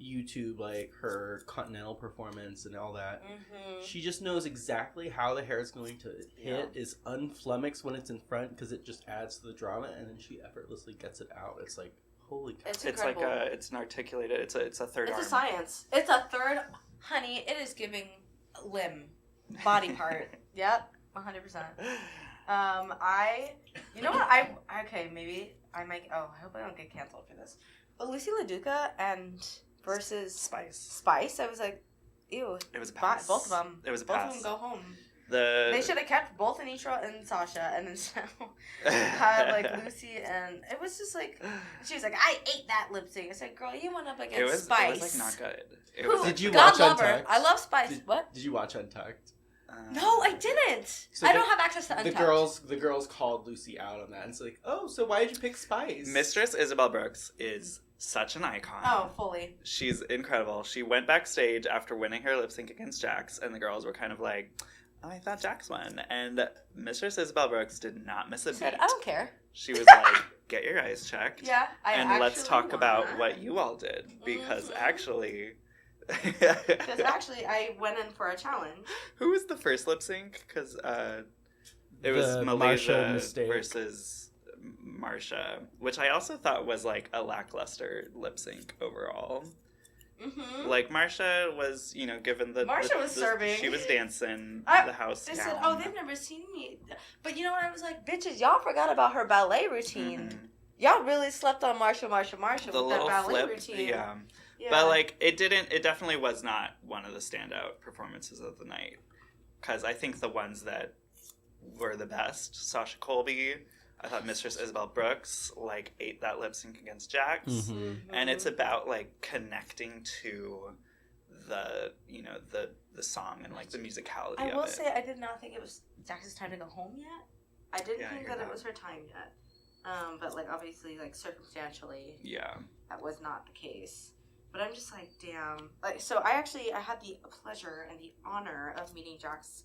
YouTube, like her Continental performance and all that. Mm-hmm. She just knows exactly how the hair is going to hit, is unflummoxed when it's in front because it just adds to the drama, and then she effortlessly gets it out. It's like, holy cow. It's incredible. It's an articulated, it's a third arm. It's a science. It's a third... Honey, it is giving limb, body part. Yep, 100%. You know what? Maybe I might. Oh, I hope I don't get canceled for this. But Lucy LaDuca and versus Spice. I was like, ew. It was a pass. Both of them. It was a pass. pass. Both of them go home. They should have kept both Anitra and Sasha, and then had like Lucy, and it was just like she was like, I ate that lip sync. I said, girl, you went up against Spice. It was like not good. Did you God watch love Untucked? her. I love Spice. What? Did you watch Untucked? No, I didn't. So I don't have access to Untucked. The girls called Lucy out on that, and it's like, oh, so why did you pick Spice? Mistress Isabel Brooks is such an icon. Oh, fully. She's incredible. She went backstage after winning her lip sync against Jax, and the girls were kind of like, oh, I thought Jax won. And Mistress Isabel Brooks did not miss a beat. Said, I don't care. She was like, get your eyes checked. Yeah, and let's talk about what you all did. Because actually... Because actually, I went in for a challenge. Who was the first lip sync? Because it was Malaysia versus Marsha, which I also thought was like a lackluster lip sync overall. Mm-hmm. Like Marsha was, given the Marsha was serving. She was dancing the house They down. said, "Oh, they've never seen me." But you know what? I was like, "Bitches, y'all forgot about her ballet routine. Mm-hmm. Y'all really slept on Marsha the with little that ballet flip, routine." Yeah. But like it definitely was not one of the standout performances of the night. Because I think the ones that were the best, Sasha Colby, I thought Mistress Isabel Brooks like ate that lip sync against Jax. Mm-hmm. And it's about like connecting to the song and like the musicality of it. I will say I did not think it was Jax's time to go home yet. I didn't think that it was her time yet. But like obviously like circumstantially that was not the case. But I'm just like, damn. Like, so I had the pleasure and the honor of meeting Jax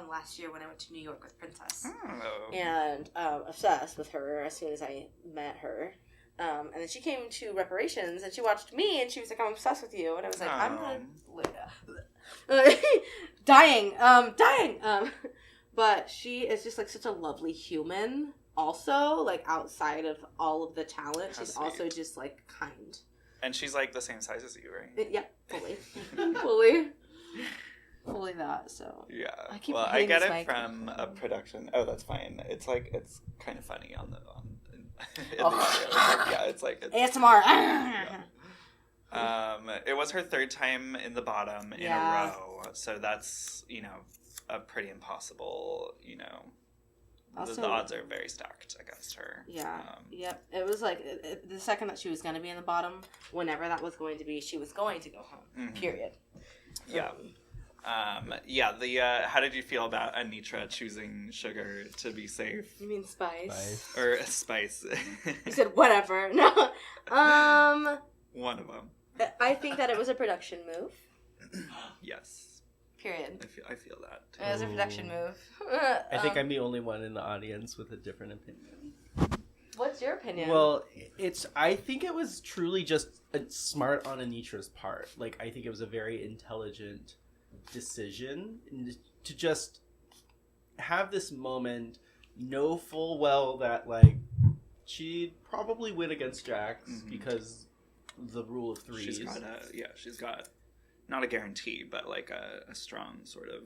last year when I went to New York with Princess. Oh. And obsessed with her as soon as I met her. And then she came to Reparations and she watched me and she was like, I'm obsessed with you. And I was like, I'm gonna... dying. But she is just like such a lovely human also, like outside of all of the talent. She's also just like kind. And she's like the same size as you, right? Yeah, fully. fully that, so. Yeah. I get it from a production. Oh, that's fine. It's like, it's kind of funny on the yeah, it's like. ASMR. It was her third time in the bottom in a row. So that's, a pretty impossible, Also, the odds are very stacked against her. Yeah. Yep. It was like the second that she was going to be in the bottom, whenever that was going to be, she was going to go home. Mm-hmm. Period. Yeah. How did you feel about Anitra choosing Sugar to be safe? You mean Spice? Or Spice. You said whatever. No. One of them. I think that it was a production move. Yes. Period. I feel that too. It was a production move. I think I'm the only one in the audience with a different opinion. What's your opinion? Well, I think it was truly just smart on Anitra's part. Like, I think it was a very intelligent decision to just have this moment, know full well that, like, she'd probably win against Jax because the rule of threes. She's got not a guarantee, but like a strong sort of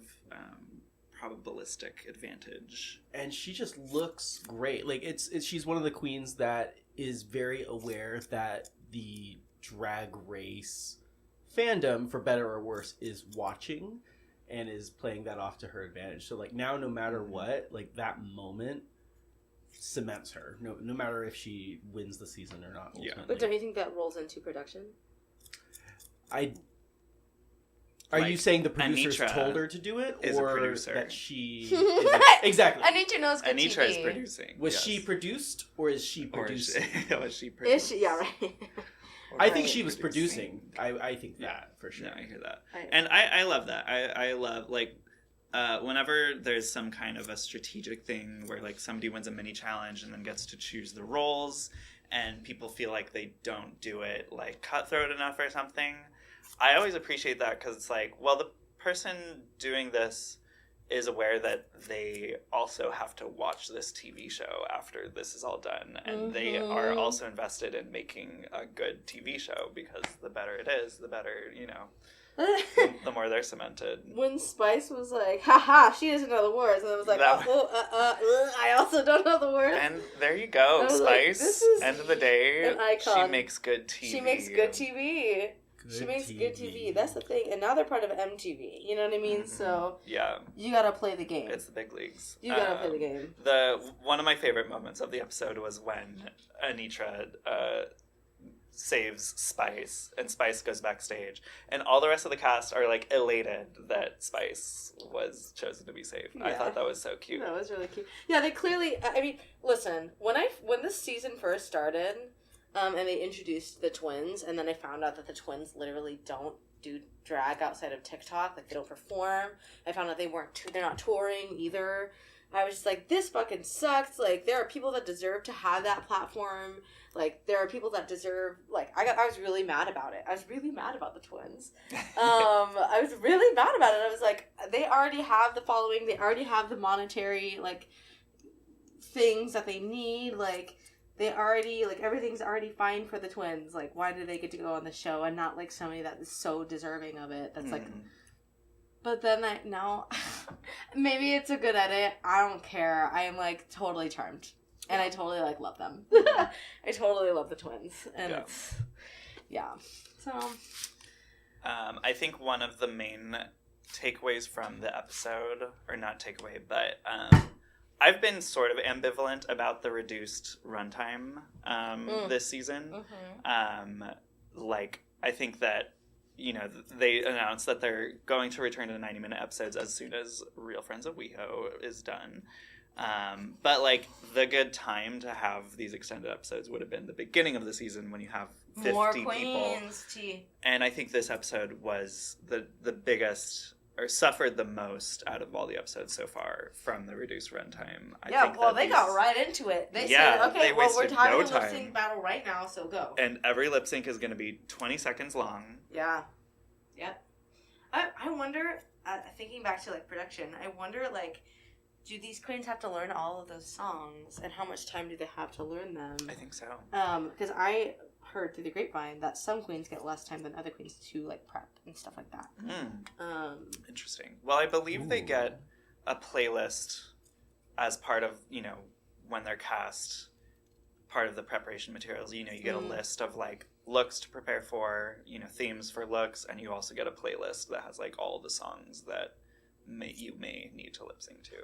probabilistic advantage. And she just looks great. Like she's one of the queens that is very aware that the drag race fandom, for better or worse, is watching and is playing that off to her advantage. So like now, no matter what, like that moment cements her. No matter if she wins the season or not. Ultimately. But don't you think that rolls into production? Are you saying the producers Anitra told her to do it, is or a producer. that she exactly? Anitra knows good Anitra TV. is producing. Was she produced, or is she producing? Was she producing? Is she? Yeah, right. I think she was producing. I think that for sure. Yeah, I hear that, and I love that. I love like whenever there's some kind of a strategic thing where like somebody wins a mini challenge and then gets to choose the roles, and people feel like they don't do it like cutthroat enough or something. I always appreciate that because it's like, well, the person doing this is aware that they also have to watch this TV show after this is all done. And they are also invested in making a good TV show because the better it is, the better, you know, the more they're cemented. When Spice was like, haha, she doesn't know the words. And I was like, I also don't know the words. And there you go, Spice. Like, this is end of the day, an icon. she makes good TV. She makes good TV. She makes good TV. That's the thing. And now they're part of MTV. You know what I mean? So yeah, you gotta play the game. It's the big leagues. You gotta play the game. One of my favorite moments of the episode was when Anitra saves Spice, and Spice goes backstage, and all the rest of the cast are like elated that Spice was chosen to be saved. Yeah. I thought that was so cute. That was really cute. Yeah, they clearly. I mean, listen, when this season first started. And they introduced the twins, and then I found out that the twins literally don't do drag outside of TikTok. Like, they don't perform. I found out they're not touring either. I was just like, this fucking sucks. Like, there are people that deserve to have that platform. Like, there are people that deserve, like, I was really mad about it. I was really mad about the twins. I was really mad about it. I was like, they already have the following. They already have the monetary, like, things that they need. Like, they already, like, everything's already fine for the twins. Like, why do they get to go on the show and not, like, somebody that is so deserving of it? That's, like... But then maybe it's a good edit. I don't care. I am, like, totally charmed. And I totally, like, love them. I totally love the twins. And it's... Yeah. So... I think one of the main takeaways from the episode, or not takeaway, but... I've been sort of ambivalent about the reduced runtime this season. Like, I think that, you know, they announced that they're going to return to the 90-minute episodes as soon as Real Friends of WeHo is done. But, like, the good time to have these extended episodes would have been the beginning of the season when you have 50 more people. queens, And I think this episode was the biggest... or suffered the most out of all the episodes so far from the reduced runtime. I think they got right into it. They said, okay, well, we're having a lip sync battle right now, so go. And every lip sync is going to be 20 seconds long. Yeah. Yep. I wonder, thinking back to, like, production, I wonder, like, do these queens have to learn all of those songs? And how much time do they have to learn them? I think so. Because I heard through the grapevine that some queens get less time than other queens to, like, prep and stuff like that. Interesting. Well, I believe they get a playlist as part of, you know, when they're cast, part of the preparation materials. You know, you get a list of, like, looks to prepare for, you know, themes for looks, and you also get a playlist that has, like, all the songs that you may need to lip sync to.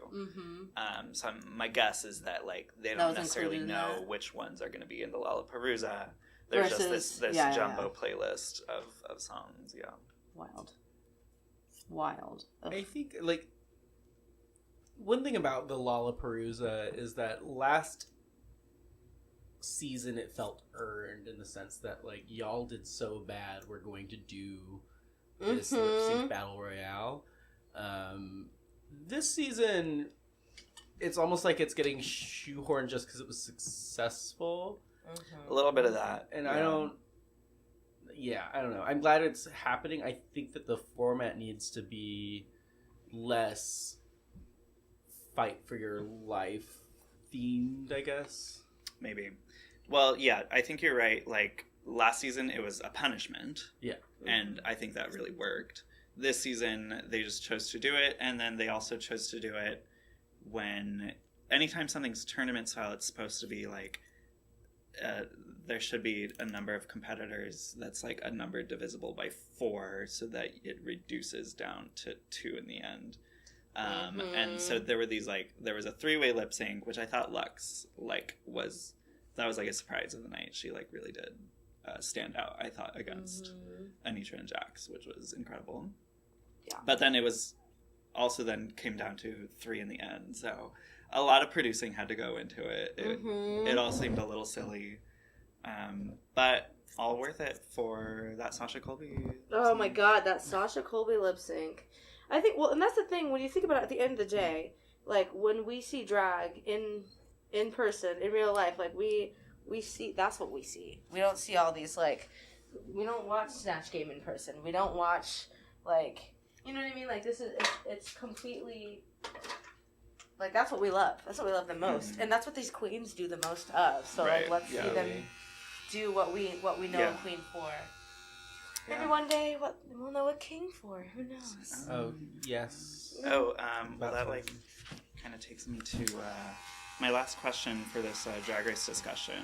So my guess is that, like, they don't necessarily know which ones are going to be in the Lollapalooza. There's just this jumbo playlist of songs. Yeah. Wild. Ugh. I think, like, one thing about the Lollapalooza is that last season it felt earned in the sense that, like, y'all did so bad, we're going to do this lip sync battle royale. This season, it's almost like it's getting shoehorned just because it was successful. A little bit of that. And I don't know. I'm glad it's happening. I think that the format needs to be less fight for your life themed, I guess. Maybe. Well, yeah, I think you're right. Like, last season, it was a punishment. Yeah. And I think that really worked. This season, they just chose to do it, and then they also chose to do it when... Anytime something's tournament style, it's supposed to be, like... there should be a number of competitors that's, like, a number divisible by 4 so that it reduces down to 2 in the end. And so there were these, like... There was a 3-way lip sync, which I thought Lux, like, was... That was, like, a surprise of the night. She, like, really did stand out, I thought, against Anitra and Jax, which was incredible. Yeah. But then it was also then came down to 3 in the end. So a lot of producing had to go into it. It all seemed a little silly. But all worth it for that Sasha Colby. Oh my god, that Sasha Colby lip sync. I think, well, and that's the thing, when you think about it at the end of the day, like, when we see drag in person, in real life, like, we see, that's what we see. We don't see all these, like, we don't watch Snatch Game in person. We don't watch, like, you know what I mean? Like, it's completely, like, that's what we love. That's what we love the most. Mm-hmm. And that's what these queens do the most of. So, like, let's see them do what we know a queen for. Maybe one day we'll know a king for. Who knows? Oh, yes. Well, that, like, kind of takes me to my last question for this Drag Race discussion.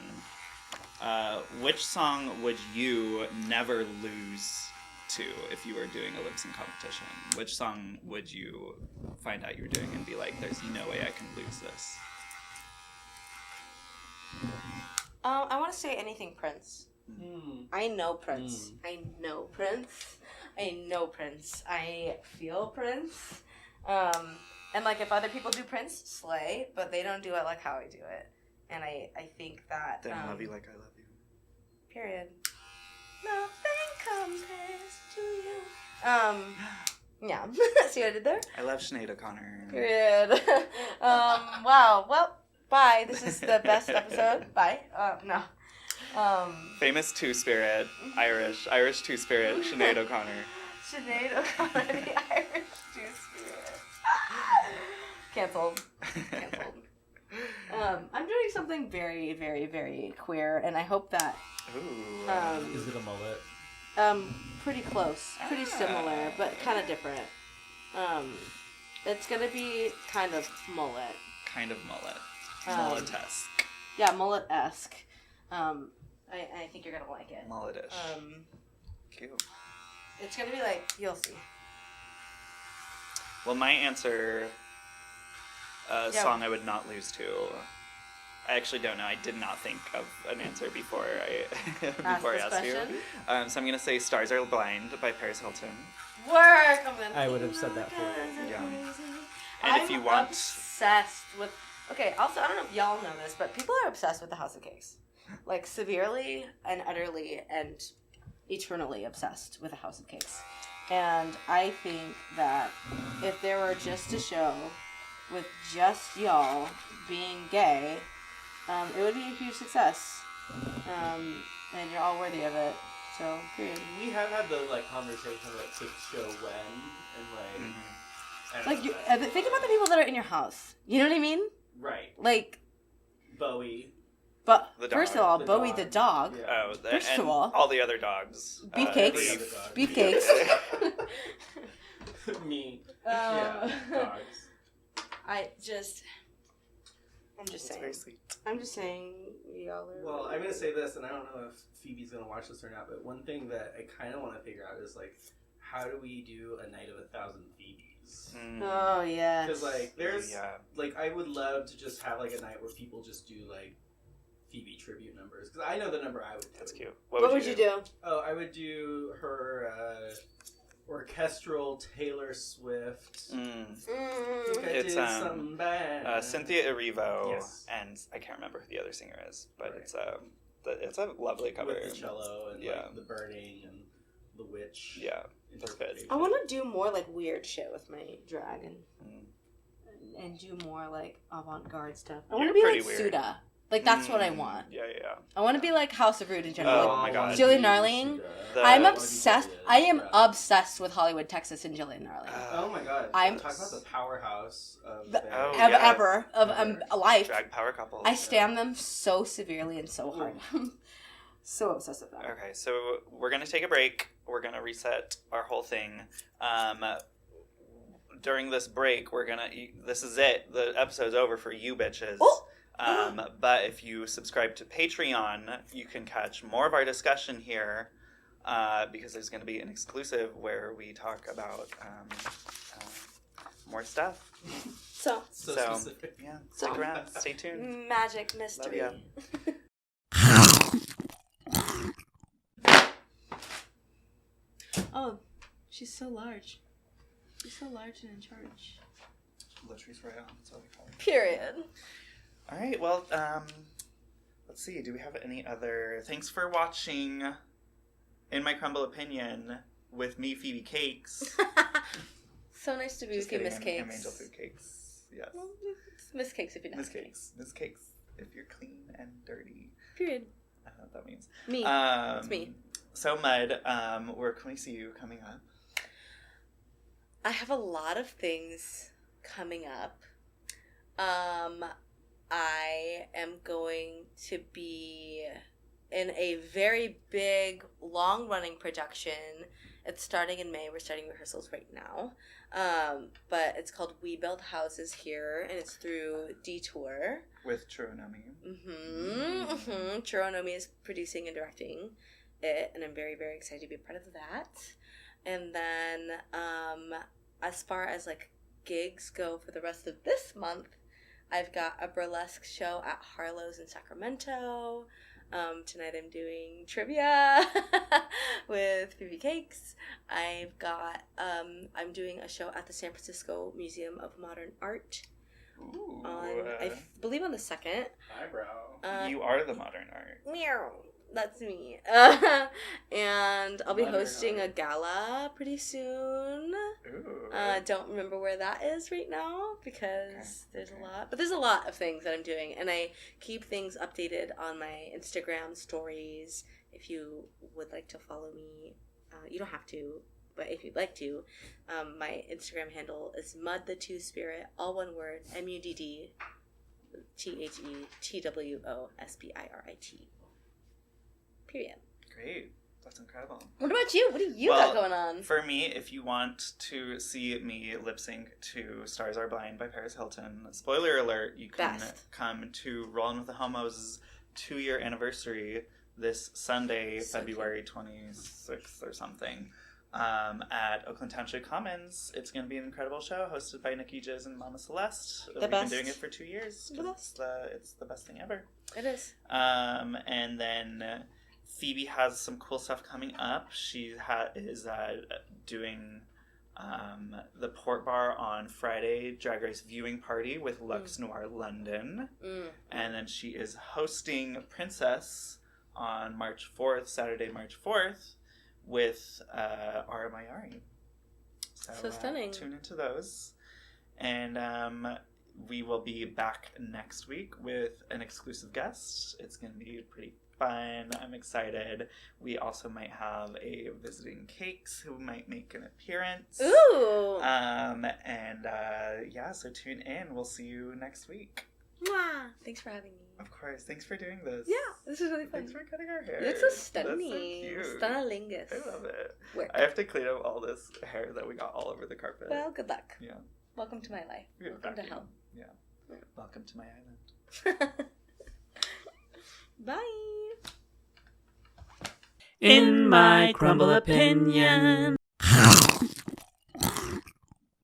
Which song would you never lose to if you were doing a lip sync competition? Which song would you find out you were doing and be like, there's no way I can lose this? I want to say anything Prince. I know Prince. I know Prince. I feel Prince. And, like, if other people do Prince, slay, but they don't do it like how I do it. And I think that... Then love you like I love you. Period. Nothing compares to you. Yeah. See what I did there? I love Sinead O'Connor. Period. Wow. Well, bye. This is the best episode. Bye. No. Famous Two-Spirit, Irish Two-Spirit, Sinead O'Connor. Sinead O'Connor, the Irish Two-Spirit. Cancelled. I'm doing something very, very, very queer, and I hope that... Ooh. Is it a mullet? Pretty close. Pretty similar, but kind of different. It's gonna be kind of mullet. Kind of mullet. Mullet-esque. Yeah, mullet-esque. I think you're gonna like it. Mulletish. Cute. It's gonna be like, you'll see. Well, my answer, song I would not lose to, I actually don't know. I did not think of an answer before I asked you. So I'm gonna say "Stars Are Blind" by Paris Hilton. Work. I would have said that for you. Yeah. And I'm if you want, obsessed with. Okay. Also, I don't know if y'all know this, but people are obsessed with the House of Cakes, like severely and utterly and eternally obsessed with the House of Cakes. And I think that if there were just a show with just y'all being gay, it would be a huge success. And you're all worthy of it. So, period. We have had the conversation like to show when and think about the people that are in your house. You know what I mean? Right. Like Bowie. But the first dog. of all, The Bowie dog. the dog. Yeah. First of all the other dogs. Beefcakes. Beefcakes. Me. Yeah, dogs. I'm just saying. Very sweet. I'm just saying, y'all are. Well, I'm gonna say this, and I don't know if Phoebe's gonna watch this or not, but one thing that I kind of want to figure out is how do we do a night of 1,000 Phoebes? Oh yeah. Because there's I would love to just have a night where people just do Phoebe tribute numbers, because I know the number I would do. That's cute. What would you do? Oh, I would do her orchestral Taylor Swift. It's something bad. Cynthia Erivo, yes. And I can't remember who the other singer is, but it's a lovely cover. With the cello and the burning and the witch. Yeah, that's good. I want to do more weird shit with my drag and do more avant-garde stuff. I want to be like weird. Suda. That's what I want. Yeah. I want to be like House of Rude in general. Oh my god. Jillian Narling. I'm obsessed. I am obsessed with Hollywood, Texas, and Jillian Narling. Oh my god. I'm talk about the powerhouse of ever a life. Drag power couple. I stand them so severely and so hard. So obsessed with that. Okay, so we're gonna take a break. We're gonna reset our whole thing. During this break, we're gonna. This is it. The episode's over for you bitches. Oh. But if you subscribe to Patreon, you can catch more of our discussion here, because there's going to be an exclusive where we talk about more stuff. So specific. Yeah, stick around. Stay tuned. Magic mystery. Love Oh, she's so large. You're so large and in charge. Latrice Royale, that's what we call it. Period. All right, well, let's see. Do we have any other... Thanks for watching In My Crumble Opinion with me, Phoebe Cakes. So nice to be with you, Miss Cakes. I'm Angel Food Cakes. Yes. Well, it's Miss Cakes if you're not. Miss Cakes. Miss Cakes if you're clean and dirty. Period. I don't know what that means. Me. It's me. So, Mud, where can we see you coming up? I have a lot of things coming up. I am going to be in a very big, long-running production. It's starting in May. We're starting rehearsals right now. But it's called We Build Houses Here, and it's through Detour. With Chironomi. Chironomi is producing and directing it, and I'm very, very excited to be a part of that. And then, as far as, like, gigs go for the rest of this month, I've got a burlesque show at Harlow's in Sacramento. Tonight I'm doing trivia with Phoebe Cakes. I've got, I'm doing a show at the San Francisco Museum of Modern Art. Ooh. I believe on the 2nd. Eyebrow. You are the modern art. Meow. That's me. And I'll be hosting a gala pretty soon. Ooh. Don't remember where that is right now because there's a lot. But there's a lot of things that I'm doing. And I keep things updated on my Instagram stories. If you would like to follow me, you don't have to. But if you'd like to, my Instagram handle is Mud2Spirit, all one word, MUDDTHETWOSPIRIT. Period. Great. That's incredible. What about you? What do you got going on? For me, if you want to see me lip sync to Stars Are Blind by Paris Hilton, spoiler alert, you can come to Rollin' with the Homos' 2-year anniversary this Sunday, February 26th or something, at Oakland Township Commons. It's going to be an incredible show hosted by Nikki Jiz and Mama Celeste. We've been doing it for 2 years. It's the best thing ever. It is. And then Phoebe has some cool stuff coming up. She is doing the Port Bar on Friday, Drag Race viewing party with Lux Noir London. And then she is hosting Princess on Saturday, March 4th, with RMIRE. So stunning. Tune into those. And we will be back next week with an exclusive guest. It's going to be pretty fun. I'm excited. We also might have a visiting Cakes who might make an appearance. Ooh! So tune in. We'll see you next week. Mwah! Thanks for having me. Of course. Thanks for doing this. Yeah, this is really fun. Thanks for cutting our hair. You look so stunning. That's so cute. Stunnalingus. I love it. Work. I have to clean up all this hair that we got all over the carpet. Well, good luck. Yeah. Welcome to my life. Yeah, Welcome to hell. Yeah. Welcome to my island. Bye. In my crumble opinion.